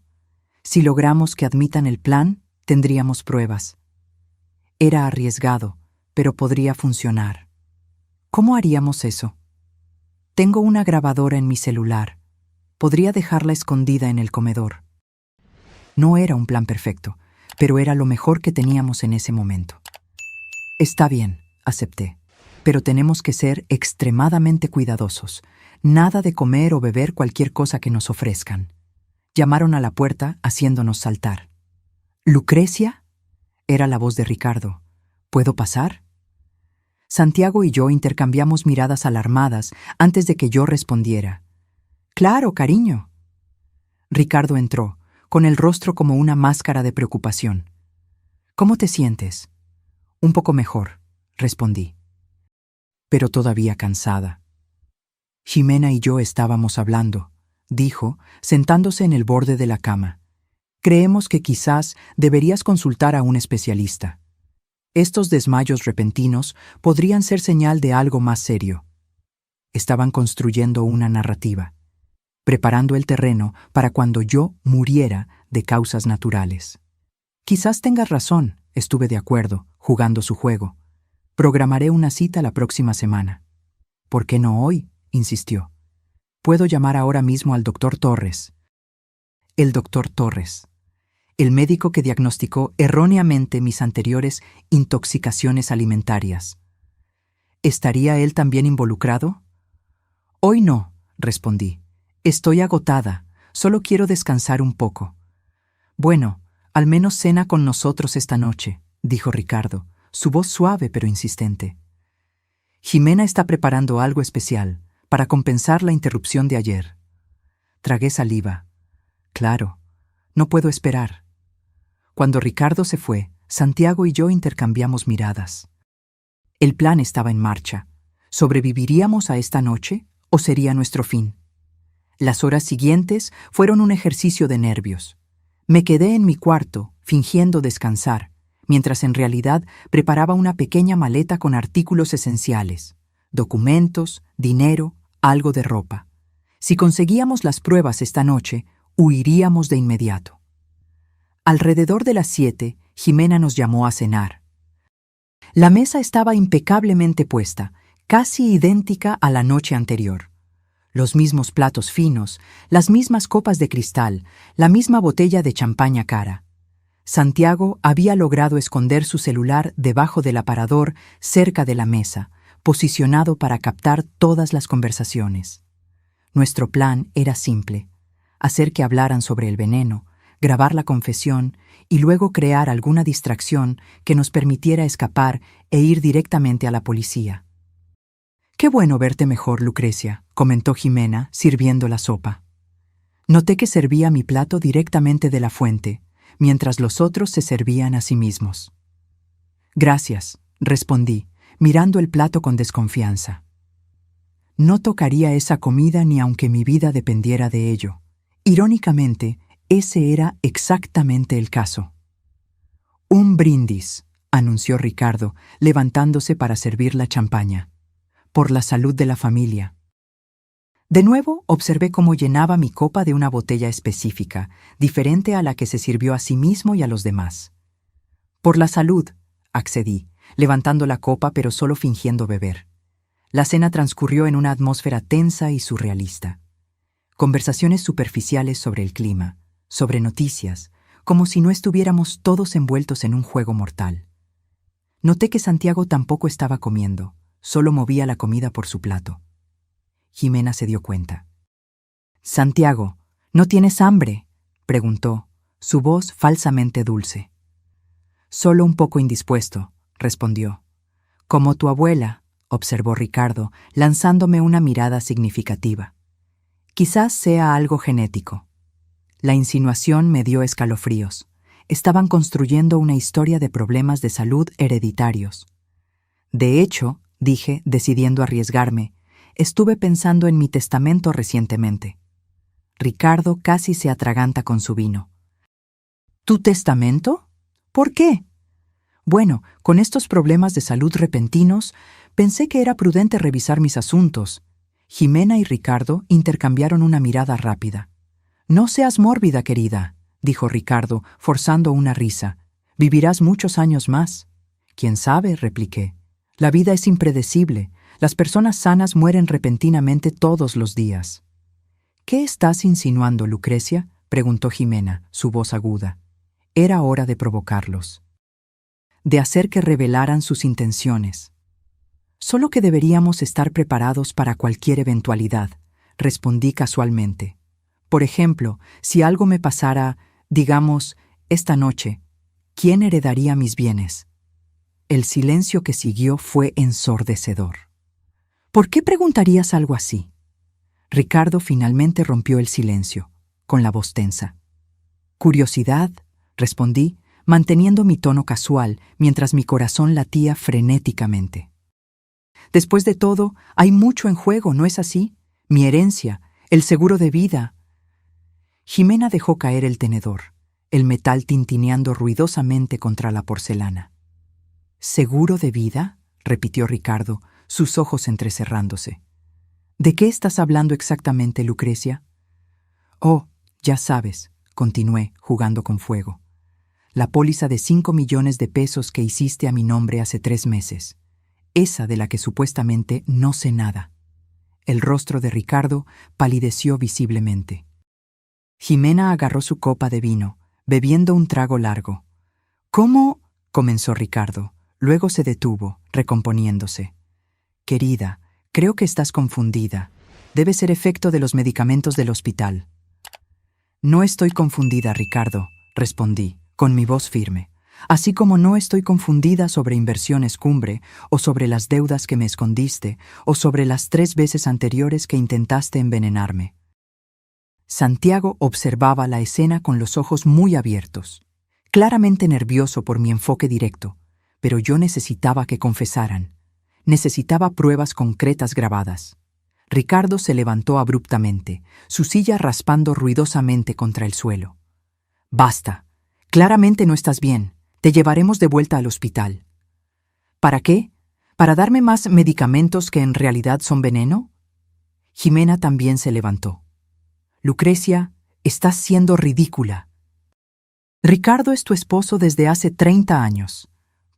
Si logramos que admitan el plan, tendríamos pruebas. Era arriesgado, pero podría funcionar. ¿Cómo haríamos eso? Tengo una grabadora en mi celular. Podría dejarla escondida en el comedor. No era un plan perfecto, pero era lo mejor que teníamos en ese momento. Está bien, acepté, pero tenemos que ser extremadamente cuidadosos. Nada de comer o beber cualquier cosa que nos ofrezcan. Llamaron a la puerta, haciéndonos saltar. ¿Lucrecia? Era la voz de Ricardo. ¿Puedo pasar? Santiago y yo intercambiamos miradas alarmadas antes de que yo respondiera. «Claro, cariño». Ricardo entró, con el rostro como una máscara de preocupación. «¿Cómo te sientes?» «Un poco mejor», respondí. Pero todavía cansada. «Ximena y yo estábamos hablando», dijo, sentándose en el borde de la cama. «Creemos que quizás deberías consultar a un especialista. Estos desmayos repentinos podrían ser señal de algo más serio». Estaban construyendo una narrativa, preparando el terreno para cuando yo muriera de causas naturales. «Quizás tengas razón», estuve de acuerdo, jugando su juego. «Programaré una cita la próxima semana». «¿Por qué no hoy?», insistió. «Puedo llamar ahora mismo al doctor Torres». El doctor Torres, el médico que diagnosticó erróneamente mis anteriores intoxicaciones alimentarias. ¿Estaría él también involucrado? «Hoy no», respondí. «Estoy agotada, solo quiero descansar un poco». «Bueno, al menos cena con nosotros esta noche», dijo Ricardo, su voz suave pero insistente. «Ximena está preparando algo especial para compensar la interrupción de ayer». Tragué saliva. Claro, no puedo esperar. Cuando Ricardo se fue, Santiago y yo intercambiamos miradas. El plan estaba en marcha. ¿Sobreviviríamos a esta noche o sería nuestro fin? Las horas siguientes fueron un ejercicio de nervios. Me quedé en mi cuarto, fingiendo descansar, mientras en realidad preparaba una pequeña maleta con artículos esenciales, documentos, dinero, algo de ropa. Si conseguíamos las pruebas esta noche, huiríamos de inmediato. Alrededor de las 7, Ximena nos llamó a cenar. La mesa estaba impecablemente puesta, casi idéntica a la noche anterior. Los mismos platos finos, las mismas copas de cristal, la misma botella de champaña cara. Santiago había logrado esconder su celular debajo del aparador cerca de la mesa, posicionado para captar todas las conversaciones. Nuestro plan era simple: hacer que hablaran sobre el veneno, grabar la confesión y luego crear alguna distracción que nos permitiera escapar e ir directamente a la policía. «Qué bueno verte mejor, Lucrecia», comentó Ximena, sirviendo la sopa. Noté que servía mi plato directamente de la fuente, mientras los otros se servían a sí mismos. «Gracias», respondí, mirando el plato con desconfianza. No tocaría esa comida ni aunque mi vida dependiera de ello. Irónicamente, ese era exactamente el caso. «Un brindis», anunció Ricardo, levantándose para servir la champaña. «Por la salud de la familia». De nuevo observé cómo llenaba mi copa de una botella específica, diferente a la que se sirvió a sí mismo y a los demás. «Por la salud», accedí, levantando la copa pero solo fingiendo beber. La cena transcurrió en una atmósfera tensa y surrealista. Conversaciones superficiales sobre el clima, sobre noticias, como si no estuviéramos todos envueltos en un juego mortal. Noté que Santiago tampoco estaba comiendo, solo movía la comida por su plato. Ximena se dio cuenta. «Santiago, ¿no tienes hambre?», preguntó, su voz falsamente dulce. «Solo un poco indispuesto», respondió. «Como tu abuela», observó Ricardo, lanzándome una mirada significativa. «Quizás sea algo genético». La insinuación me dio escalofríos. Estaban construyendo una historia de problemas de salud hereditarios. «De hecho», dije, decidiendo arriesgarme, «estuve pensando en mi testamento recientemente». Ricardo casi se atraganta con su vino. «¿Tu testamento? ¿Por qué?» «Bueno, con estos problemas de salud repentinos, pensé que era prudente revisar mis asuntos». Ximena y Ricardo intercambiaron una mirada rápida. «No seas mórbida, querida», dijo Ricardo, forzando una risa. «Vivirás muchos años más». «¿Quién sabe?», repliqué. «La vida es impredecible. Las personas sanas mueren repentinamente todos los días». «¿Qué estás insinuando, Lucrecia?», preguntó Ximena, su voz aguda. Era hora de provocarlos, de hacer que revelaran sus intenciones. Solo que deberíamos estar preparados para cualquier eventualidad, respondí casualmente. Por ejemplo, si algo me pasara, digamos, esta noche, ¿quién heredaría mis bienes? El silencio que siguió fue ensordecedor. ¿Por qué preguntarías algo así? Ricardo finalmente rompió el silencio, con la voz tensa. Curiosidad, respondí, manteniendo mi tono casual mientras mi corazón latía frenéticamente. Después de todo, hay mucho en juego, ¿no es así? Mi herencia, el seguro de vida. Jimena dejó caer el tenedor, el metal tintineando ruidosamente contra la porcelana. ¿Seguro de vida?, repitió Ricardo, sus ojos entrecerrándose. ¿De qué estás hablando exactamente, Lucrecia? Oh, ya sabes, continué, jugando con fuego. La póliza de 5 millones de pesos que hiciste a mi nombre hace 3 meses. Esa de la que supuestamente no sé nada. El rostro de Ricardo palideció visiblemente. Jimena agarró su copa de vino, bebiendo un trago largo. ¿Cómo? Comenzó Ricardo. Luego se detuvo, recomponiéndose. Querida, creo que estás confundida. Debe ser efecto de los medicamentos del hospital. No estoy confundida, Ricardo, respondí, con mi voz firme. Así como no estoy confundida sobre Inversiones Cumbre, o sobre las deudas que me escondiste, o sobre las 3 veces anteriores que intentaste envenenarme. Santiago observaba la escena con los ojos muy abiertos, claramente nervioso por mi enfoque directo, pero yo necesitaba que confesaran. Necesitaba pruebas concretas grabadas. Ricardo se levantó abruptamente, su silla raspando ruidosamente contra el suelo. Basta. Claramente no estás bien. Te llevaremos de vuelta al hospital. ¿Para qué? ¿Para darme más medicamentos que en realidad son veneno? Jimena también se levantó. Lucrecia, estás siendo ridícula. Ricardo es tu esposo desde hace 30 años.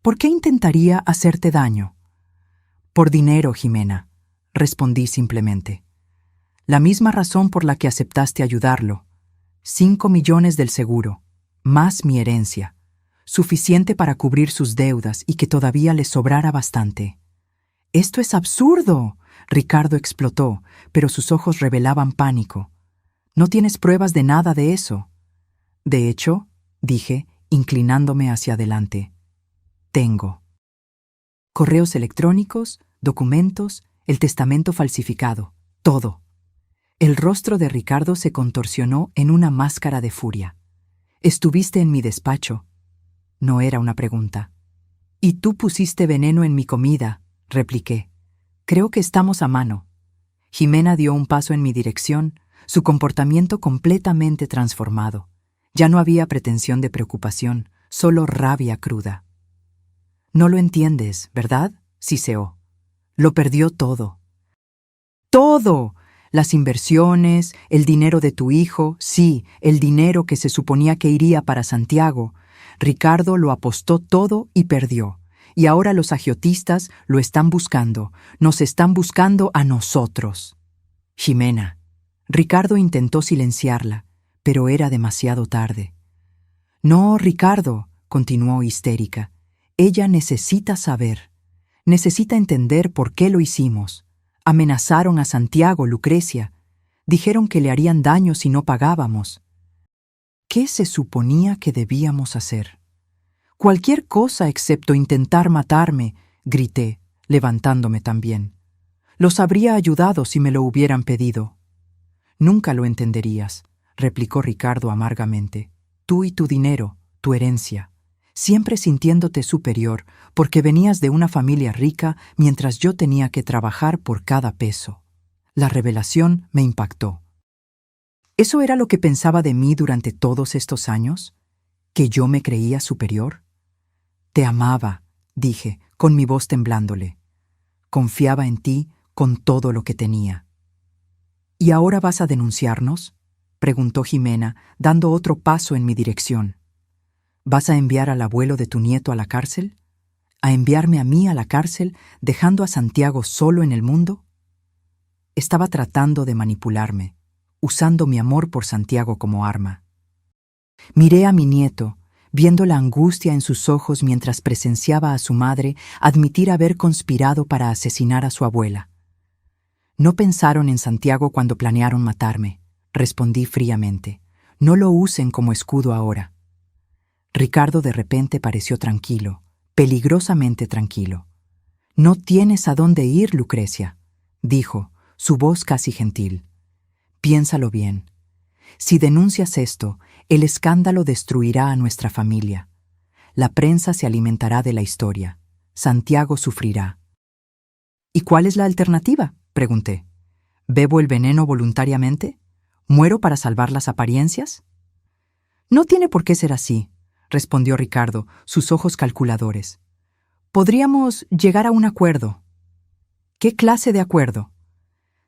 ¿Por qué intentaría hacerte daño? Por dinero, Jimena, respondí simplemente. La misma razón por la que aceptaste ayudarlo. 5 millones del seguro, más mi herencia. Suficiente para cubrir sus deudas y que todavía le sobrara bastante. «¡Esto es absurdo!», Ricardo explotó, pero sus ojos revelaban pánico. «No tienes pruebas de nada de eso». «De hecho», dije, inclinándome hacia adelante, «tengo». Correos electrónicos, documentos, el testamento falsificado, todo. El rostro de Ricardo se contorsionó en una máscara de furia. «Estuviste en mi despacho». No era una pregunta. «Y tú pusiste veneno en mi comida», repliqué. «Creo que estamos a mano». Jimena dio un paso en mi dirección, su comportamiento completamente transformado. Ya no había pretensión de preocupación, solo rabia cruda. «No lo entiendes, ¿verdad?», siseó. «Lo perdió todo». ¡Todo! Las inversiones, el dinero de tu hijo, sí, el dinero que se suponía que iría para Santiago. Ricardo lo apostó todo y perdió. Y ahora los agiotistas lo están buscando. Nos están buscando a nosotros. Jimena. Ricardo intentó silenciarla, pero era demasiado tarde. «No, Ricardo», continuó histérica. «Ella necesita saber. Necesita entender por qué lo hicimos. Amenazaron a Santiago, Lucrecia. Dijeron que le harían daño si no pagábamos». ¿Qué se suponía que debíamos hacer? «Cualquier cosa excepto intentar matarme», grité, levantándome también. «Los habría ayudado si me lo hubieran pedido». «Nunca lo entenderías», replicó Ricardo amargamente. «Tú y tu dinero, tu herencia, siempre sintiéndote superior porque venías de una familia rica mientras yo tenía que trabajar por cada peso». La revelación me impactó. ¿Eso era lo que pensaba de mí durante todos estos años? ¿Que yo me creía superior? «Te amaba», dije, con mi voz temblándole. «Confiaba en ti con todo lo que tenía». «¿Y ahora vas a denunciarnos?», preguntó Jimena, dando otro paso en mi dirección. «¿Vas a enviar al abuelo de tu nieto a la cárcel? ¿A enviarme a mí a la cárcel, dejando a Santiago solo en el mundo?» Estaba tratando de manipularme, usando mi amor por Santiago como arma. Miré a mi nieto, viendo la angustia en sus ojos mientras presenciaba a su madre admitir haber conspirado para asesinar a su abuela. «No pensaron en Santiago cuando planearon matarme», respondí fríamente. «No lo usen como escudo ahora». Ricardo de repente pareció tranquilo, peligrosamente tranquilo. «No tienes a dónde ir, Lucrecia», dijo, su voz casi gentil. «Piénsalo bien. Si denuncias esto, el escándalo destruirá a nuestra familia. La prensa se alimentará de la historia. Santiago sufrirá». «¿Y cuál es la alternativa?», pregunté. «¿Bebo el veneno voluntariamente? ¿Muero para salvar las apariencias?». «No tiene por qué ser así», respondió Ricardo, sus ojos calculadores. «Podríamos llegar a un acuerdo». «¿Qué clase de acuerdo?».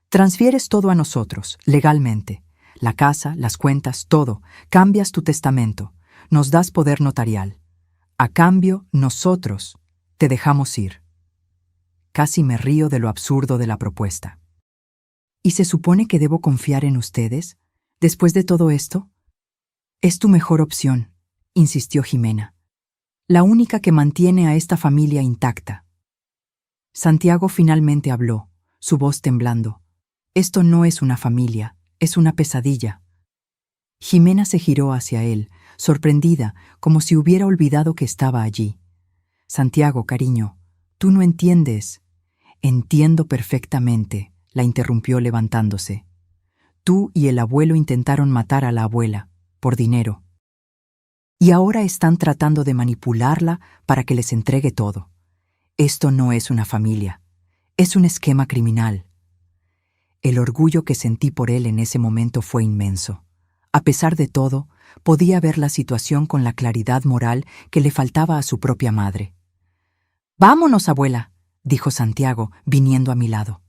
«Transfieres todo a nosotros, legalmente. La casa, las cuentas, todo. Cambias tu testamento. Nos das poder notarial. A cambio, nosotros te dejamos ir». Casi me río de lo absurdo de la propuesta. «¿Y se supone que debo confiar en ustedes, después de todo esto?». «Es tu mejor opción», insistió Jimena. «La única que mantiene a esta familia intacta». Santiago finalmente habló, su voz temblando. «Esto no es una familia, es una pesadilla». Jimena se giró hacia él, sorprendida, como si hubiera olvidado que estaba allí. «Santiago, cariño, tú no entiendes». «Entiendo perfectamente», la interrumpió levantándose. «Tú y el abuelo intentaron matar a la abuela, por dinero. Y ahora están tratando de manipularla para que les entregue todo. Esto no es una familia, es un esquema criminal». El orgullo que sentí por él en ese momento fue inmenso. A pesar de todo, podía ver la situación con la claridad moral que le faltaba a su propia madre. «Vámonos, abuela», dijo Santiago, viniendo a mi lado.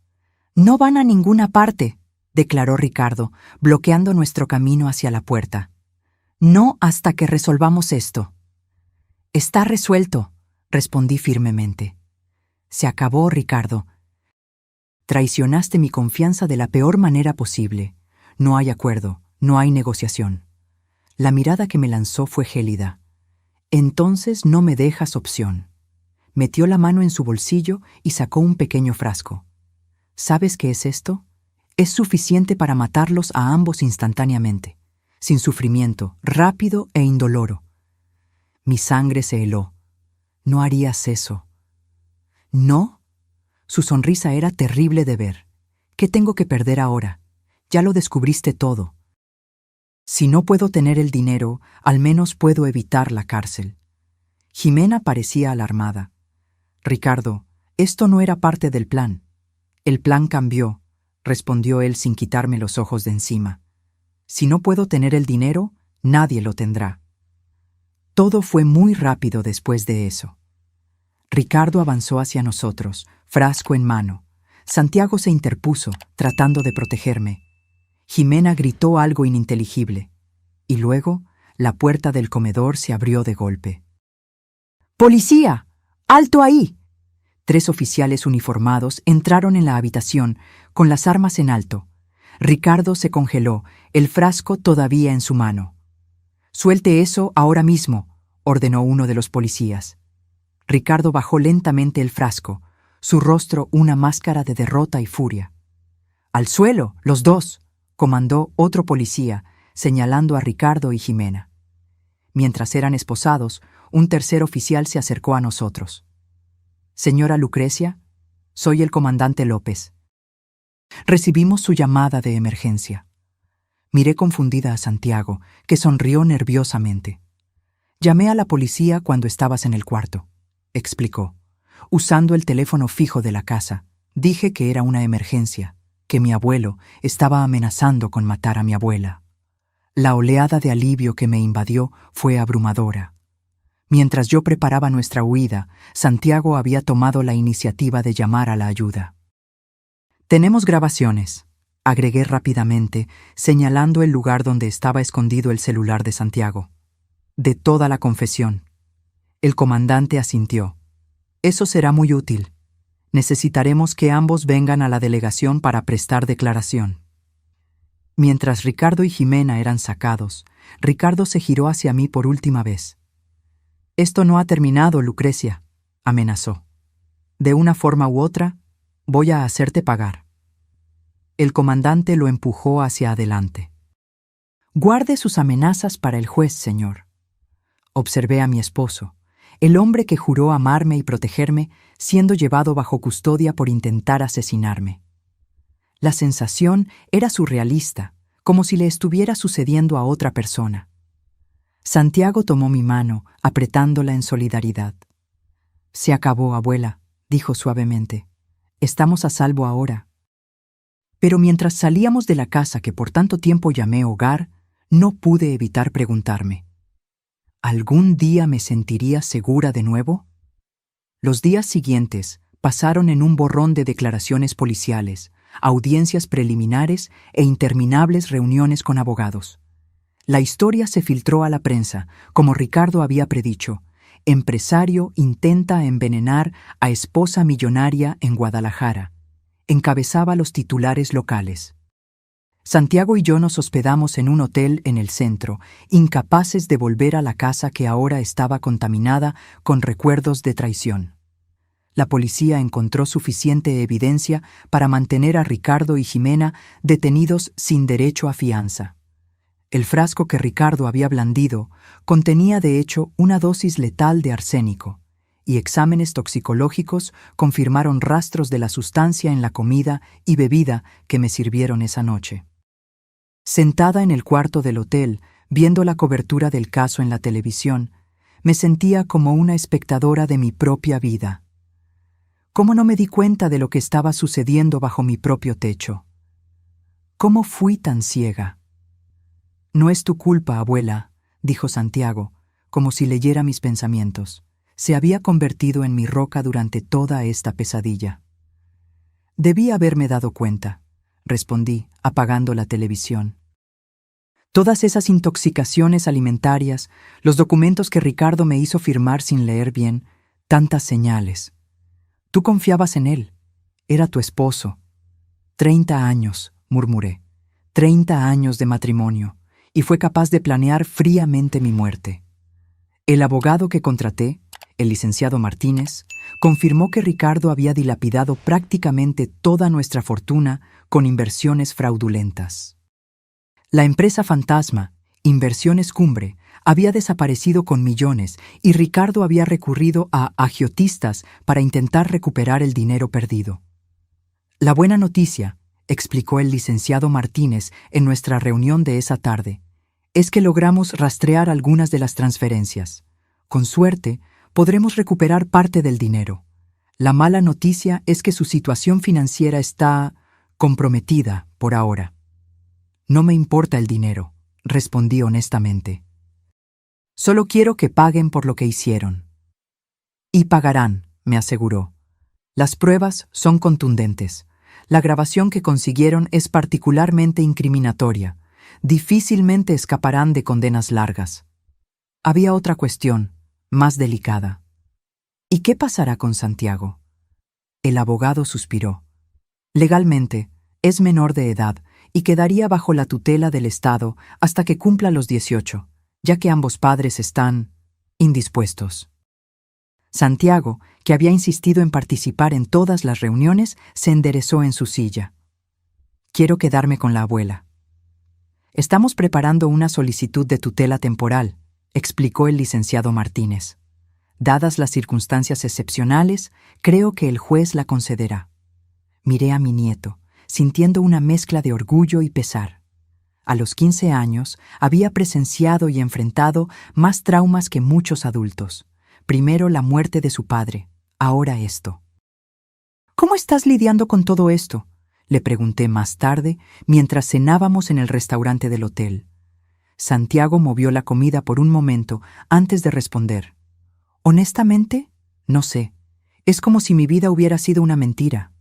«No van a ninguna parte», declaró Ricardo, bloqueando nuestro camino hacia la puerta. «No hasta que resolvamos esto». «Está resuelto», respondí firmemente. «Se acabó, Ricardo. Traicionaste mi confianza de la peor manera posible. No hay acuerdo, no hay negociación». La mirada que me lanzó fue gélida. «Entonces no me dejas opción». Metió la mano en su bolsillo y sacó un pequeño frasco. «¿Sabes qué es esto? Es suficiente para matarlos a ambos instantáneamente, sin sufrimiento, rápido e indoloro». Mi sangre se heló. «No harías eso». «¿No?». Su sonrisa era terrible de ver. «¿Qué tengo que perder ahora? Ya lo descubriste todo. Si no puedo tener el dinero, al menos puedo evitar la cárcel». Jimena parecía alarmada. «Ricardo, esto no era parte del plan». «El plan cambió», respondió él sin quitarme los ojos de encima. «Si no puedo tener el dinero, nadie lo tendrá». Todo fue muy rápido después de eso. Ricardo avanzó hacia nosotros, frasco en mano. Santiago se interpuso, tratando de protegerme. Jimena gritó algo ininteligible. Y luego, la puerta del comedor se abrió de golpe. «¡Policía! ¡Alto ahí!». 3 oficiales uniformados entraron en la habitación, con las armas en alto. Ricardo se congeló, el frasco todavía en su mano. «Suelte eso ahora mismo», ordenó uno de los policías. Ricardo bajó lentamente el frasco, su rostro una máscara de derrota y furia. «¡Al suelo, los dos!», comandó otro policía, señalando a Ricardo y Jimena. Mientras eran esposados, un tercer oficial se acercó a nosotros. «Señora Lucrecia, soy el comandante López. Recibimos su llamada de emergencia». Miré confundida a Santiago, que sonrió nerviosamente. «Llamé a la policía cuando estabas en el cuarto», explicó. «Usando el teléfono fijo de la casa, dije que era una emergencia, que mi abuelo estaba amenazando con matar a mi abuela». La oleada de alivio que me invadió fue abrumadora. Mientras yo preparaba nuestra huida, Santiago había tomado la iniciativa de llamar a la ayuda. «Tenemos grabaciones», agregué rápidamente, señalando el lugar donde estaba escondido el celular de Santiago. «De toda la confesión». El comandante asintió. «Eso será muy útil. Necesitaremos que ambos vengan a la delegación para prestar declaración». Mientras Ricardo y Jimena eran sacados, Ricardo se giró hacia mí por última vez. Esto no ha terminado, Lucrecia, amenazó. De una forma u otra, voy a hacerte pagar. El comandante lo empujó hacia adelante. Guarde sus amenazas para el juez, señor. Observé a mi esposo, el hombre que juró amarme y protegerme, siendo llevado bajo custodia por intentar asesinarme. La sensación era surrealista, como si le estuviera sucediendo a otra persona. Santiago tomó mi mano, apretándola en solidaridad. «Se acabó, abuela», dijo suavemente. «Estamos a salvo ahora». Pero mientras salíamos de la casa que por tanto tiempo llamé hogar, no pude evitar preguntarme: ¿algún día me sentiría segura de nuevo? Los días siguientes pasaron en un borrón de declaraciones policiales, audiencias preliminares e interminables reuniones con abogados. La historia se filtró a la prensa, como Ricardo había predicho. Empresario intenta envenenar a esposa millonaria en Guadalajara. Encabezaba los titulares locales. Santiago y yo nos hospedamos en un hotel en el centro, incapaces de volver a la casa que ahora estaba contaminada con recuerdos de traición. La policía encontró suficiente evidencia para mantener a Ricardo y Jimena detenidos sin derecho a fianza. El frasco que Ricardo había blandido contenía de hecho una dosis letal de arsénico, y exámenes toxicológicos confirmaron rastros de la sustancia en la comida y bebida que me sirvieron esa noche. Sentada en el cuarto del hotel, viendo la cobertura del caso en la televisión, me sentía como una espectadora de mi propia vida. ¿Cómo no me di cuenta de lo que estaba sucediendo bajo mi propio techo? ¿Cómo fui tan ciega? «No es tu culpa, abuela», dijo Santiago, como si leyera mis pensamientos. Se había convertido en mi roca durante toda esta pesadilla. «Debí haberme dado cuenta», respondí, apagando la televisión. Todas esas intoxicaciones alimentarias, los documentos que Ricardo me hizo firmar sin leer bien, tantas señales. Tú confiabas en él. Era tu esposo. 30 años, murmuré. 30 años de matrimonio, y fue capaz de planear fríamente mi muerte. El abogado que contraté, el licenciado Martínez, confirmó que Ricardo había dilapidado prácticamente toda nuestra fortuna con inversiones fraudulentas. La empresa fantasma, Inversiones Cumbre, había desaparecido con millones y Ricardo había recurrido a agiotistas para intentar recuperar el dinero perdido. La buena noticia, explicó el licenciado Martínez en nuestra reunión de esa tarde, es que logramos rastrear algunas de las transferencias. Con suerte, podremos recuperar parte del dinero. La mala noticia es que su situación financiera está comprometida por ahora. No me importa el dinero, respondí honestamente. Solo quiero que paguen por lo que hicieron. Y pagarán, me aseguró. Las pruebas son contundentes. La grabación que consiguieron es particularmente incriminatoria. Difícilmente escaparán de condenas largas. Había otra cuestión, más delicada. ¿Y qué pasará con Santiago? El abogado suspiró. Legalmente, es menor de edad y quedaría bajo la tutela del Estado hasta que cumpla los 18, ya que ambos padres están indispuestos. Santiago, que había insistido en participar en todas las reuniones, se enderezó en su silla. Quiero quedarme con la abuela. Estamos preparando una solicitud de tutela temporal, explicó el licenciado Martínez. Dadas las circunstancias excepcionales, creo que el juez la concederá. Miré a mi nieto, sintiendo una mezcla de orgullo y pesar. A los 15 años había presenciado y enfrentado más traumas que muchos adultos. Primero la muerte de su padre, ahora esto. ¿Cómo estás lidiando con todo esto?, le pregunté más tarde, mientras cenábamos en el restaurante del hotel. Santiago movió la comida por un momento antes de responder. Honestamente, no sé. Es como si mi vida hubiera sido una mentira.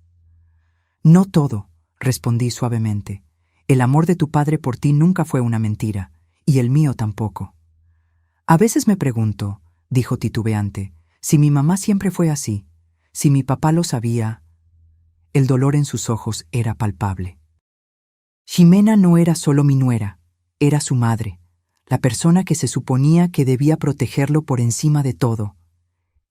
No todo, respondí suavemente. El amor de tu padre por ti nunca fue una mentira, y el mío tampoco. A veces me pregunto, dijo titubeante, si mi mamá siempre fue así, si mi papá lo sabía. El dolor en sus ojos era palpable. Jimena no era solo mi nuera, era su madre, la persona que se suponía que debía protegerlo por encima de todo.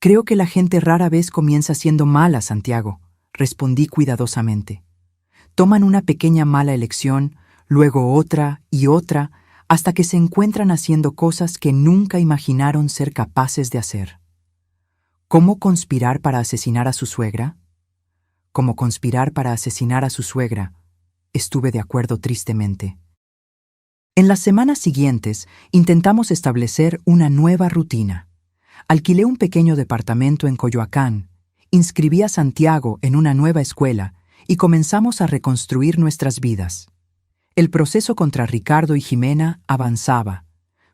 Creo que la gente rara vez comienza siendo mala, Santiago, respondí cuidadosamente. Toman una pequeña mala elección, luego otra y otra, hasta que se encuentran haciendo cosas que nunca imaginaron ser capaces de hacer. ¿Cómo conspirar para asesinar a su suegra? Como conspirar para asesinar a su suegra, estuve de acuerdo tristemente. En las semanas siguientes intentamos establecer una nueva rutina. Alquilé un pequeño departamento en Coyoacán, inscribí a Santiago en una nueva escuela y comenzamos a reconstruir nuestras vidas. El proceso contra Ricardo y Jimena avanzaba,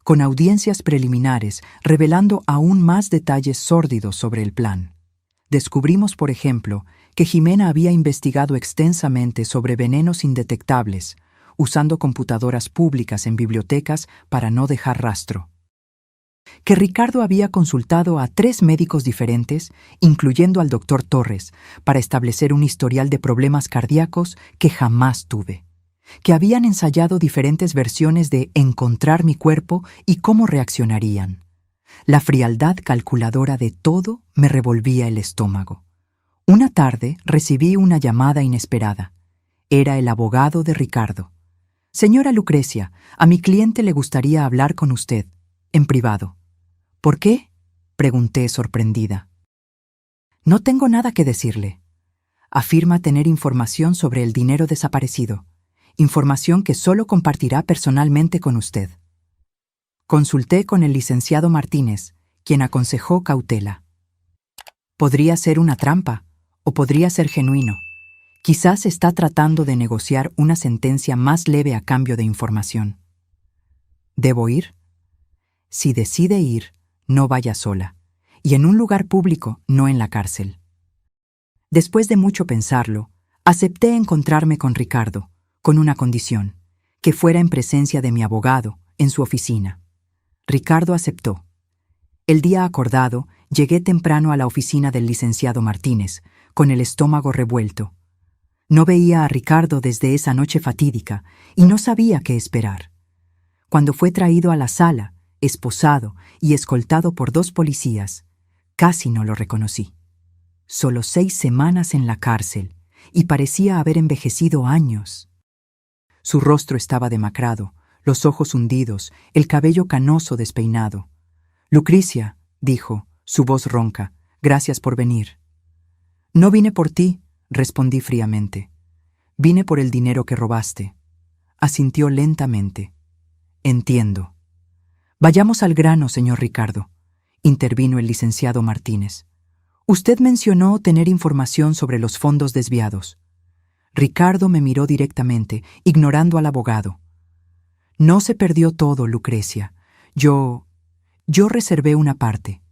con audiencias preliminares revelando aún más detalles sórdidos sobre el plan. Descubrimos, por ejemplo, que Jimena había investigado extensamente sobre venenos indetectables, usando computadoras públicas en bibliotecas para no dejar rastro. Que Ricardo había consultado a 3 médicos diferentes, incluyendo al doctor Torres, para establecer un historial de problemas cardíacos que jamás tuve. Que habían ensayado diferentes versiones de encontrar mi cuerpo y cómo reaccionarían. La frialdad calculadora de todo me revolvía el estómago. Una tarde recibí una llamada inesperada. Era el abogado de Ricardo. «Señora Lucrecia, a mi cliente le gustaría hablar con usted, en privado». «¿Por qué?», pregunté sorprendida. «No tengo nada que decirle. Afirma tener información sobre el dinero desaparecido, información que solo compartirá personalmente con usted». Consulté con el licenciado Martínez, quien aconsejó cautela. Podría ser una trampa, o podría ser genuino. Quizás está tratando de negociar una sentencia más leve a cambio de información. ¿Debo ir? Si decide ir, no vaya sola, y en un lugar público, no en la cárcel. Después de mucho pensarlo, acepté encontrarme con Ricardo, con una condición, que fuera en presencia de mi abogado, en su oficina. Ricardo aceptó. El día acordado, llegué temprano a la oficina del licenciado Martínez, con el estómago revuelto. No veía a Ricardo desde esa noche fatídica y no sabía qué esperar. Cuando fue traído a la sala, esposado y escoltado por 2 policías, casi no lo reconocí. Solo 6 semanas en la cárcel y parecía haber envejecido años. Su rostro estaba demacrado, los ojos hundidos, el cabello canoso despeinado. «Lucrecia», dijo, su voz ronca, «gracias por venir». «No vine por ti», respondí fríamente. «Vine por el dinero que robaste». Asintió lentamente. «Entiendo». «Vayamos al grano, señor Ricardo», intervino el licenciado Martínez. «Usted mencionó tener información sobre los fondos desviados». Ricardo me miró directamente, ignorando al abogado. «No se perdió todo, Lucrecia. Yo reservé una parte.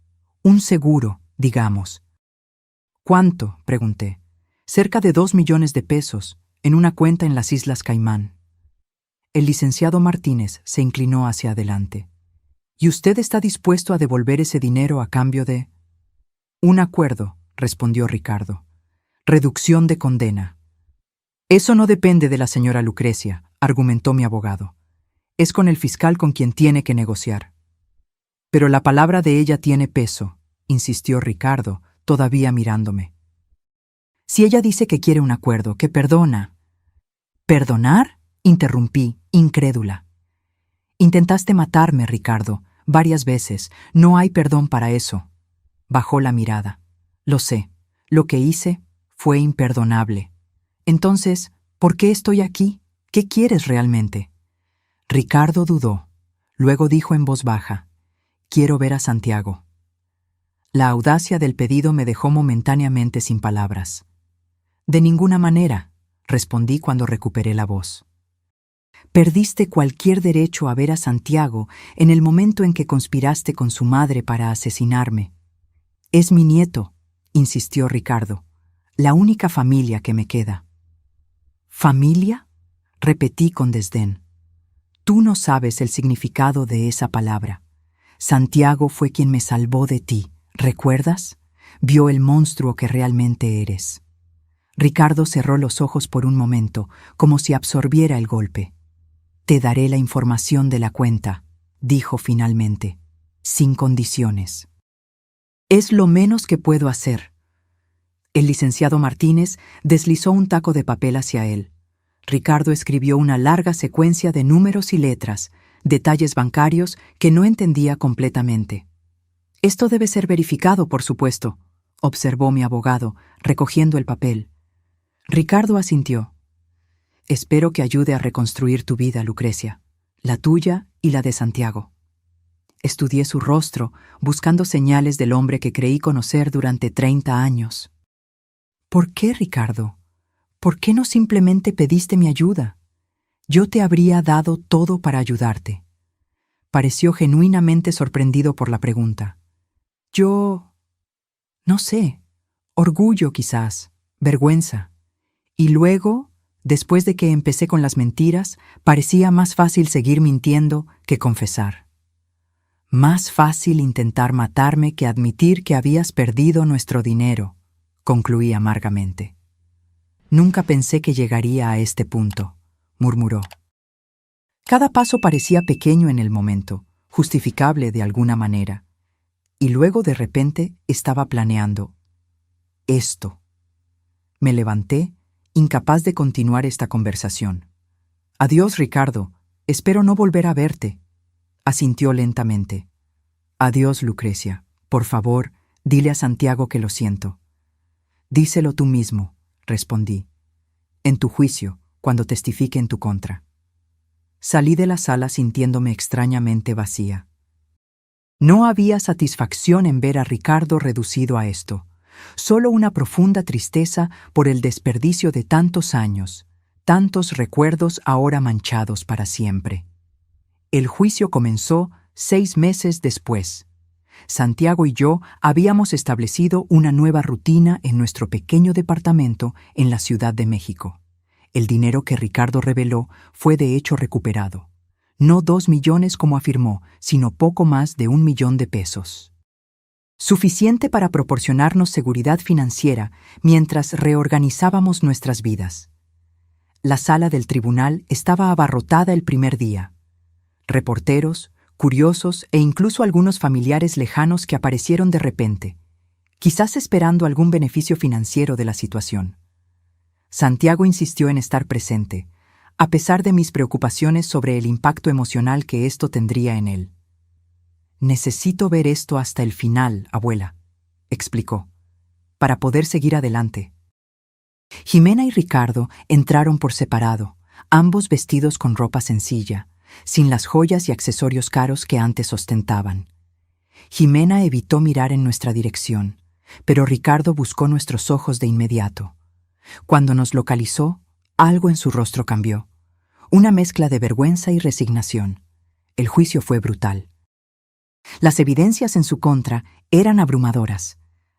Un seguro, digamos». «¿Cuánto?», pregunté. «Cerca de 2 millones de pesos, en una cuenta en las Islas Caimán». El licenciado Martínez se inclinó hacia adelante. «¿Y usted está dispuesto a devolver ese dinero a cambio de...?» «Un acuerdo», respondió Ricardo. «Reducción de condena». «Eso no depende de la señora Lucrecia», argumentó mi abogado. «Es con el fiscal con quien tiene que negociar». «Pero la palabra de ella tiene peso», insistió Ricardo, todavía mirándome. «Si ella dice que quiere un acuerdo, que perdona». «¿Perdonar?», interrumpí, incrédula. «Intentaste matarme, Ricardo, varias veces. No hay perdón para eso». Bajó la mirada. «Lo sé. Lo que hice fue imperdonable. Entonces, ¿por qué estoy aquí? ¿Qué quieres realmente?» Ricardo dudó. Luego dijo en voz baja, «Quiero ver a Santiago». La audacia del pedido me dejó momentáneamente sin palabras. «De ninguna manera», respondí cuando recuperé la voz. «Perdiste cualquier derecho a ver a Santiago en el momento en que conspiraste con su madre para asesinarme». «Es mi nieto», insistió Ricardo, «la única familia que me queda». «¿Familia?», repetí con desdén. «Tú no sabes el significado de esa palabra. Santiago fue quien me salvó de ti, ¿recuerdas? Vio el monstruo que realmente eres». Ricardo cerró los ojos por un momento, como si absorbiera el golpe. «Te daré la información de la cuenta», dijo finalmente, sin condiciones. Es lo menos que puedo hacer. El licenciado Martínez deslizó un taco de papel hacia él. Ricardo escribió una larga secuencia de números y letras, detalles bancarios que no entendía completamente. Esto debe ser verificado, por supuesto, observó mi abogado, recogiendo el papel. Ricardo asintió. Espero que ayude a reconstruir tu vida, Lucrecia, la tuya y la de Santiago. Estudié su rostro, buscando señales del hombre que creí conocer durante 30 años. ¿Por qué, Ricardo? ¿Por qué no simplemente pediste mi ayuda? Yo te habría dado todo para ayudarte. Pareció genuinamente sorprendido por la pregunta. No sé, orgullo quizás, vergüenza. Y luego, después de que empecé con las mentiras, parecía más fácil seguir mintiendo que confesar. Más fácil intentar matarme que admitir que habías perdido nuestro dinero, concluí amargamente. Nunca pensé que llegaría a este punto, murmuró. Cada paso parecía pequeño en el momento, justificable de alguna manera. Y luego de repente estaba planeando esto. Me levanté, incapaz de continuar esta conversación. Adiós, Ricardo. Espero no volver a verte. Asintió lentamente. Adiós, Lucrecia. Por favor, dile a Santiago que lo siento. Díselo tú mismo, respondí. En tu juicio, cuando testifique en tu contra. Salí de la sala sintiéndome extrañamente vacía. No había satisfacción en ver a Ricardo reducido a esto, solo una profunda tristeza por el desperdicio de tantos años, tantos recuerdos ahora manchados para siempre. El juicio comenzó 6 meses después. Santiago y yo habíamos establecido una nueva rutina en nuestro pequeño departamento en la Ciudad de México. El dinero que Ricardo reveló fue de hecho recuperado. No 2 millones como afirmó, sino poco más de 1 millón de pesos. Suficiente para proporcionarnos seguridad financiera mientras reorganizábamos nuestras vidas. La sala del tribunal estaba abarrotada el primer día. Reporteros, curiosos e incluso algunos familiares lejanos que aparecieron de repente, quizás esperando algún beneficio financiero de la situación. Santiago insistió en estar presente, a pesar de mis preocupaciones sobre el impacto emocional que esto tendría en él. Necesito ver esto hasta el final, abuela, explicó, para poder seguir adelante. Jimena y Ricardo entraron por separado, ambos vestidos con ropa sencilla, sin las joyas y accesorios caros que antes ostentaban. Jimena evitó mirar en nuestra dirección, pero Ricardo buscó nuestros ojos de inmediato. Cuando nos localizó, algo en su rostro cambió. Una mezcla de vergüenza y resignación. El juicio fue brutal. Las evidencias en su contra eran abrumadoras.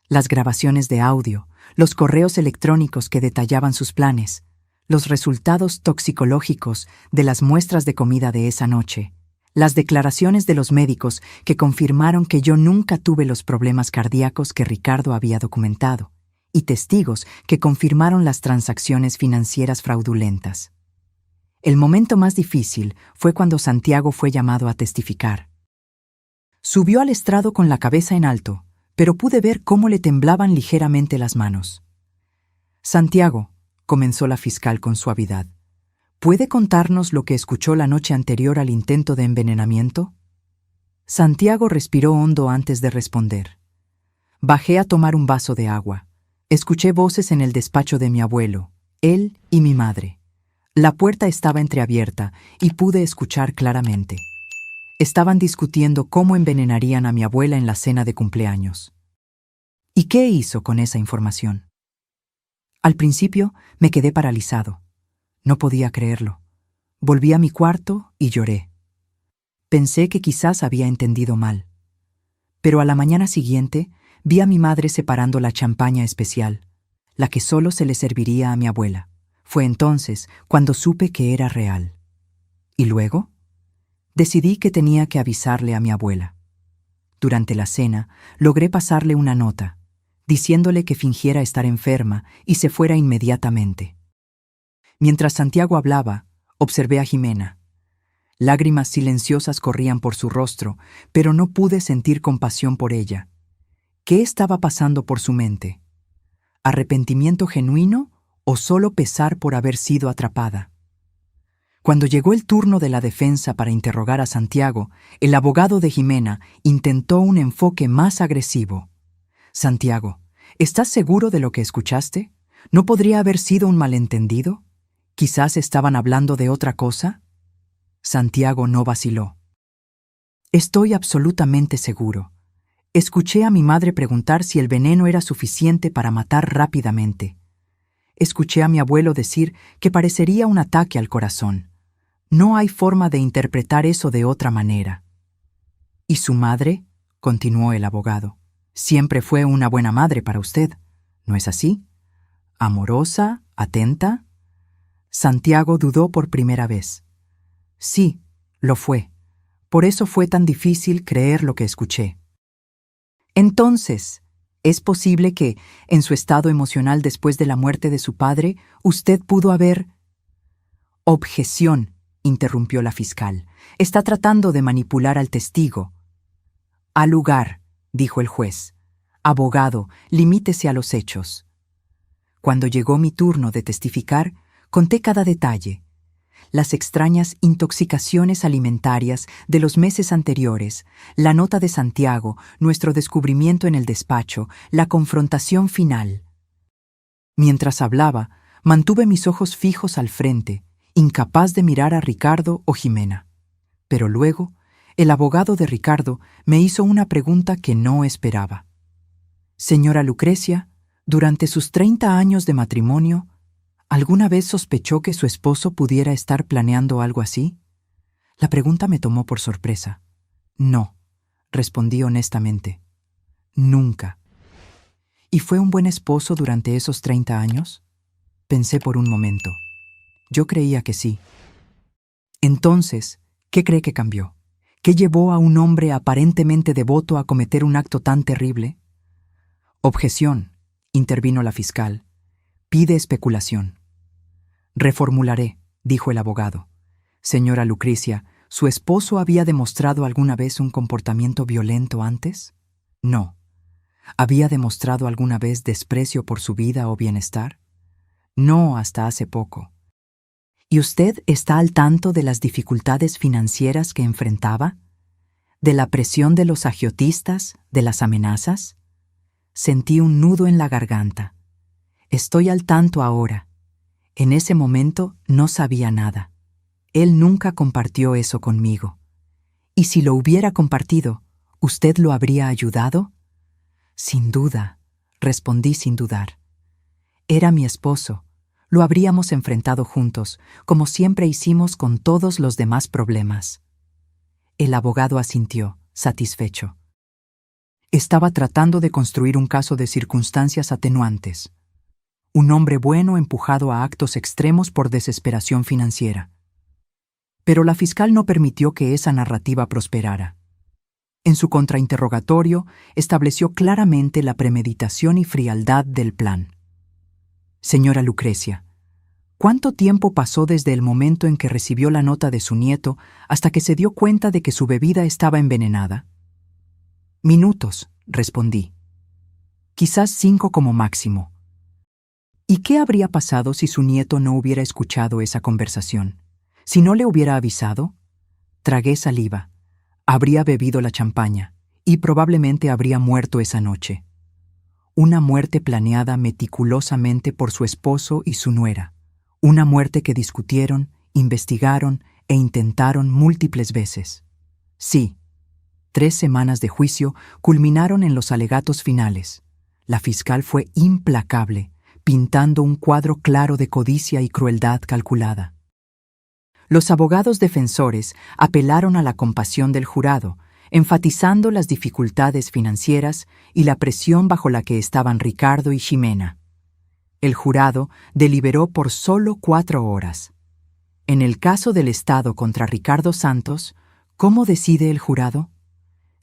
Las grabaciones de audio, los correos electrónicos que detallaban sus planes, los resultados toxicológicos de las muestras de comida de esa noche, las declaraciones de los médicos que confirmaron que yo nunca tuve los problemas cardíacos que Ricardo había documentado, y testigos que confirmaron las transacciones financieras fraudulentas. El momento más difícil fue cuando Santiago fue llamado a testificar. Subió al estrado con la cabeza en alto, pero pude ver cómo le temblaban ligeramente las manos. Santiago, comenzó la fiscal con suavidad, ¿puede contarnos lo que escuchó la noche anterior al intento de envenenamiento? Santiago respiró hondo antes de responder. Bajé a tomar un vaso de agua. Escuché voces en el despacho de mi abuelo, él y mi madre. La puerta estaba entreabierta y pude escuchar claramente. Estaban discutiendo cómo envenenarían a mi abuela en la cena de cumpleaños. ¿Y qué hizo con esa información? Al principio me quedé paralizado. No podía creerlo. Volví a mi cuarto y lloré. Pensé que quizás había entendido mal. Pero a la mañana siguiente vi a mi madre separando la champaña especial, la que solo se le serviría a mi abuela. Fue entonces cuando supe que era real. ¿Y luego? Decidí que tenía que avisarle a mi abuela. Durante la cena, logré pasarle una nota, diciéndole que fingiera estar enferma y se fuera inmediatamente. Mientras Santiago hablaba, observé a Jimena. Lágrimas silenciosas corrían por su rostro, pero no pude sentir compasión por ella. ¿Qué estaba pasando por su mente? ¿Arrepentimiento genuino o solo pesar por haber sido atrapada? Cuando llegó el turno de la defensa para interrogar a Santiago, el abogado de Jimena intentó un enfoque más agresivo. Santiago, ¿estás seguro de lo que escuchaste? ¿No podría haber sido un malentendido? ¿Quizás estaban hablando de otra cosa? Santiago no vaciló. Estoy absolutamente seguro. Escuché a mi madre preguntar si el veneno era suficiente para matar rápidamente. Escuché a mi abuelo decir que parecería un ataque al corazón. No hay forma de interpretar eso de otra manera. ¿Y su madre? Continuó el abogado. Siempre fue una buena madre para usted, ¿no es así? ¿Amorosa? ¿Atenta? Santiago dudó por primera vez. Sí, lo fue. Por eso fue tan difícil creer lo que escuché. Entonces, ¿es posible que, en su estado emocional después de la muerte de su padre, usted pudo haber... Objeción, interrumpió la fiscal. Está tratando de manipular al testigo. Al lugar, dijo el juez. Abogado, limítese a los hechos. Cuando llegó mi turno de testificar, conté cada detalle. Las extrañas intoxicaciones alimentarias de los meses anteriores, la nota de Santiago, nuestro descubrimiento en el despacho, la confrontación final. Mientras hablaba, mantuve mis ojos fijos al frente, incapaz de mirar a Ricardo o Jimena. Pero luego, el abogado de Ricardo me hizo una pregunta que no esperaba. Señora Lucrecia, durante sus 30 años de matrimonio, ¿alguna vez sospechó que su esposo pudiera estar planeando algo así? La pregunta me tomó por sorpresa. No, respondí honestamente. Nunca. ¿Y fue un buen esposo durante esos 30 años? Pensé por un momento. Yo creía que sí. Entonces, ¿qué cree que cambió? ¿Qué llevó a un hombre aparentemente devoto a cometer un acto tan terrible? Objeción, intervino la fiscal. Pide especulación. Reformularé, dijo el abogado. Señora Lucrecia, ¿su esposo había demostrado alguna vez un comportamiento violento antes? No. ¿Había demostrado alguna vez desprecio por su vida o bienestar? No, hasta hace poco. ¿Y usted está al tanto de las dificultades financieras que enfrentaba? ¿De la presión de los agiotistas? ¿De las amenazas? Sentí un nudo en la garganta. Estoy al tanto ahora. En ese momento no sabía nada. Él nunca compartió eso conmigo. ¿Y si lo hubiera compartido, usted lo habría ayudado? Sin duda, respondí sin dudar. Era mi esposo. Lo habríamos enfrentado juntos, como siempre hicimos con todos los demás problemas. El abogado asintió, satisfecho. Estaba tratando de construir un caso de circunstancias atenuantes. Un hombre bueno empujado a actos extremos por desesperación financiera. Pero la fiscal no permitió que esa narrativa prosperara. En su contrainterrogatorio, estableció claramente la premeditación y frialdad del plan. Señora Lucrecia, ¿cuánto tiempo pasó desde el momento en que recibió la nota de su nieto hasta que se dio cuenta de que su bebida estaba envenenada? Minutos, respondí. Quizás 5 como máximo. ¿Y qué habría pasado si su nieto no hubiera escuchado esa conversación? ¿Si no le hubiera avisado? Tragué saliva. Habría bebido la champaña y probablemente habría muerto esa noche. Una muerte planeada meticulosamente por su esposo y su nuera. Una muerte que discutieron, investigaron e intentaron múltiples veces. Sí, 3 semanas de juicio culminaron en los alegatos finales. La fiscal fue implacable, pintando un cuadro claro de codicia y crueldad calculada. Los abogados defensores apelaron a la compasión del jurado, enfatizando las dificultades financieras y la presión bajo la que estaban Ricardo y Jimena. El jurado deliberó por solo 4 horas. En el caso del Estado contra Ricardo Santos, ¿cómo decide el jurado?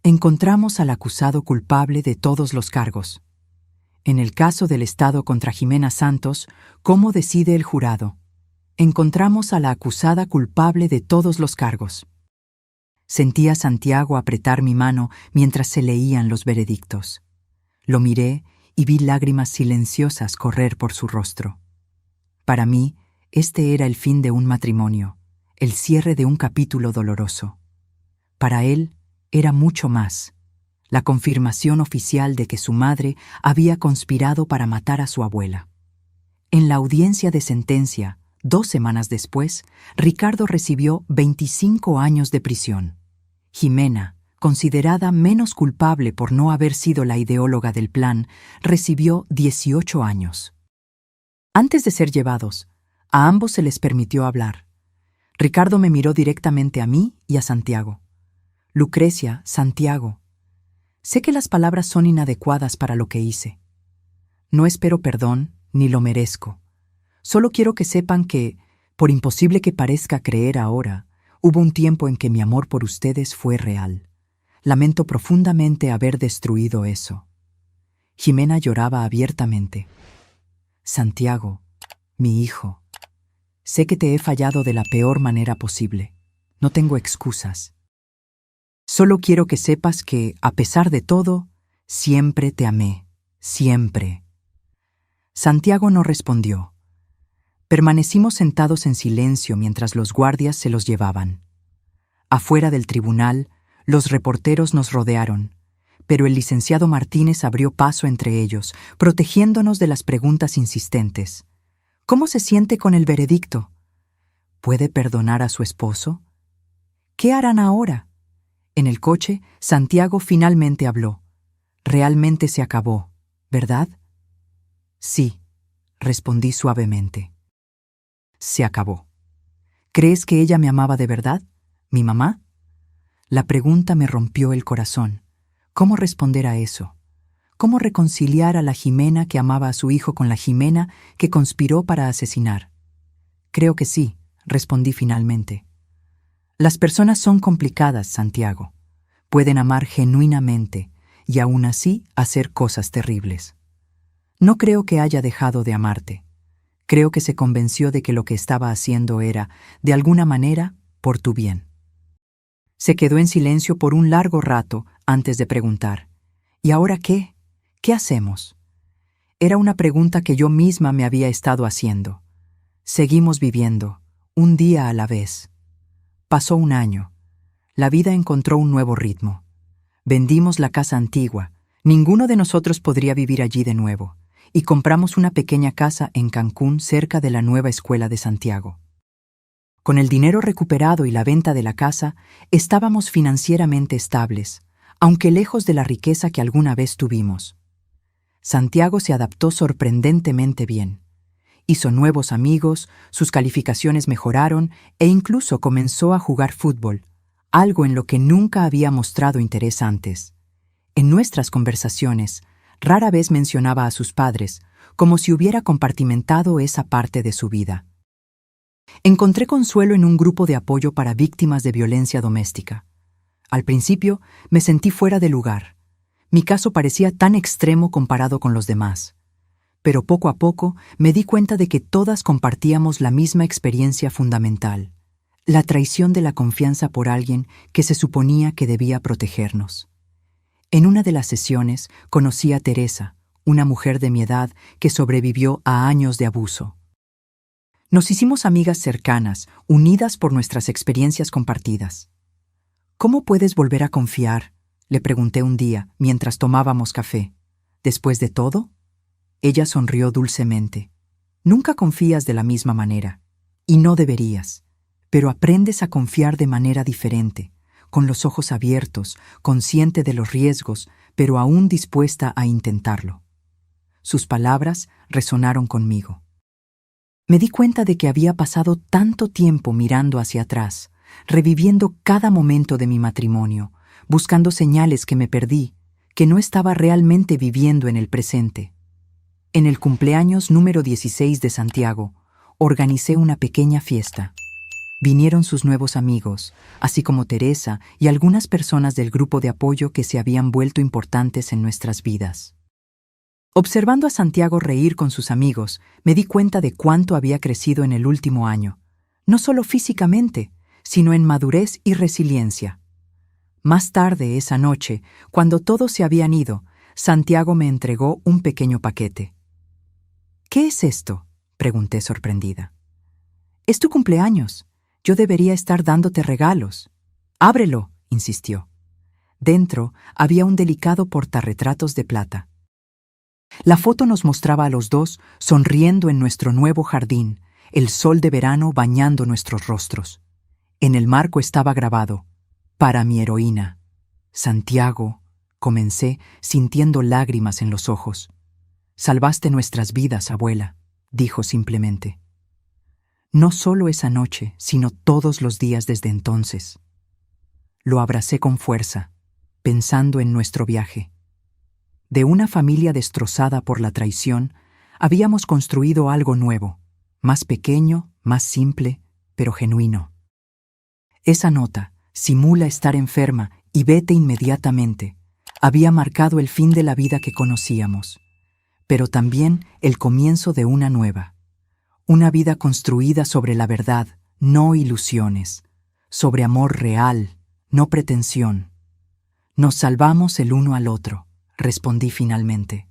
Encontramos al acusado culpable de todos los cargos. En el caso del Estado contra Jimena Santos, ¿cómo decide el jurado? Encontramos a la acusada culpable de todos los cargos. Sentí a Santiago apretar mi mano mientras se leían los veredictos. Lo miré y vi lágrimas silenciosas correr por su rostro. Para mí, este era el fin de un matrimonio, el cierre de un capítulo doloroso. Para él, era mucho más, la confirmación oficial de que su madre había conspirado para matar a su abuela. En la audiencia de sentencia, 2 semanas después, Ricardo recibió 25 años de prisión. Jimena, considerada menos culpable por no haber sido la ideóloga del plan, recibió 18 años. Antes de ser llevados, a ambos se les permitió hablar. Ricardo me miró directamente a mí y a Santiago. Lucrecia, Santiago, sé que las palabras son inadecuadas para lo que hice. No espero perdón, ni lo merezco. Solo quiero que sepan que, por imposible que parezca creer ahora, hubo un tiempo en que mi amor por ustedes fue real. Lamento profundamente haber destruido eso. Jimena lloraba abiertamente. Santiago, mi hijo, sé que te he fallado de la peor manera posible. No tengo excusas. Solo quiero que sepas que, a pesar de todo, siempre te amé. Siempre. Santiago no respondió. Permanecimos sentados en silencio mientras los guardias se los llevaban. Afuera del tribunal, los reporteros nos rodearon, pero el licenciado Martínez abrió paso entre ellos, protegiéndonos de las preguntas insistentes. ¿Cómo se siente con el veredicto? ¿Puede perdonar a su esposo? ¿Qué harán ahora? En el coche, Santiago finalmente habló. Realmente se acabó, ¿verdad? Sí, respondí suavemente. Se acabó. ¿Crees que ella me amaba de verdad? ¿Mi mamá? La pregunta me rompió el corazón. ¿Cómo responder a eso? ¿Cómo reconciliar a la Jimena que amaba a su hijo con la Jimena que conspiró para asesinar? Creo que sí, respondí finalmente. Las personas son complicadas, Santiago. Pueden amar genuinamente y aún así hacer cosas terribles. No creo que haya dejado de amarte. Creo que se convenció de que lo que estaba haciendo era, de alguna manera, por tu bien. Se quedó en silencio por un largo rato antes de preguntar. ¿Y ahora qué? ¿Qué hacemos? Era una pregunta que yo misma me había estado haciendo. Seguimos viviendo, un día a la vez. Pasó un año. La vida encontró un nuevo ritmo. Vendimos la casa antigua. Ninguno de nosotros podría vivir allí de nuevo. Y compramos una pequeña casa en Cancún cerca de la nueva escuela de Santiago. Con el dinero recuperado y la venta de la casa, estábamos financieramente estables, aunque lejos de la riqueza que alguna vez tuvimos. Santiago se adaptó sorprendentemente bien. Hizo nuevos amigos, sus calificaciones mejoraron e incluso comenzó a jugar fútbol, algo en lo que nunca había mostrado interés antes. En nuestras conversaciones, rara vez mencionaba a sus padres, como si hubiera compartimentado esa parte de su vida. Encontré consuelo en un grupo de apoyo para víctimas de violencia doméstica. Al principio, me sentí fuera de lugar. Mi caso parecía tan extremo comparado con los demás. Pero poco a poco me di cuenta de que todas compartíamos la misma experiencia fundamental, la traición de la confianza por alguien que se suponía que debía protegernos. En una de las sesiones conocí a Teresa, una mujer de mi edad que sobrevivió a años de abuso. Nos hicimos amigas cercanas, unidas por nuestras experiencias compartidas. ¿Cómo puedes volver a confiar?, le pregunté un día mientras tomábamos café. ¿Después de todo? Ella sonrió dulcemente. Nunca confías de la misma manera, y no deberías, pero aprendes a confiar de manera diferente, con los ojos abiertos, consciente de los riesgos, pero aún dispuesta a intentarlo. Sus palabras resonaron conmigo. Me di cuenta de que había pasado tanto tiempo mirando hacia atrás, reviviendo cada momento de mi matrimonio, buscando señales que me perdí, que no estaba realmente viviendo en el presente. En el cumpleaños número 16 de Santiago, organicé una pequeña fiesta. Vinieron sus nuevos amigos, así como Teresa y algunas personas del grupo de apoyo que se habían vuelto importantes en nuestras vidas. Observando a Santiago reír con sus amigos, me di cuenta de cuánto había crecido en el último año, no solo físicamente, sino en madurez y resiliencia. Más tarde esa noche, cuando todos se habían ido, Santiago me entregó un pequeño paquete. «¿Qué es esto?», pregunté sorprendida. «Es tu cumpleaños. Yo debería estar dándote regalos». «Ábrelo», insistió. Dentro había un delicado portarretratos de plata. La foto nos mostraba a los dos sonriendo en nuestro nuevo jardín, el sol de verano bañando nuestros rostros. En el marco estaba grabado: «Para mi heroína». «Santiago», comencé, sintiendo lágrimas en los ojos. «Salvaste nuestras vidas, abuela», dijo simplemente. No solo esa noche, sino todos los días desde entonces. Lo abracé con fuerza, pensando en nuestro viaje. De una familia destrozada por la traición, habíamos construido algo nuevo, más pequeño, más simple, pero genuino. Esa nota: «Simula estar enferma y vete inmediatamente», había marcado el fin de la vida que conocíamos, pero también el comienzo de una nueva. Una vida construida sobre la verdad, no ilusiones, sobre amor real, no pretensión. «Nos salvamos el uno al otro», respondí finalmente.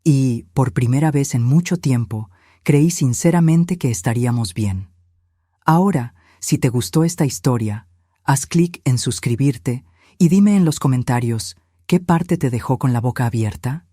Y, por primera vez en mucho tiempo, creí sinceramente que estaríamos bien. Ahora, si te gustó esta historia, haz clic en suscribirte y dime en los comentarios qué parte te dejó con la boca abierta.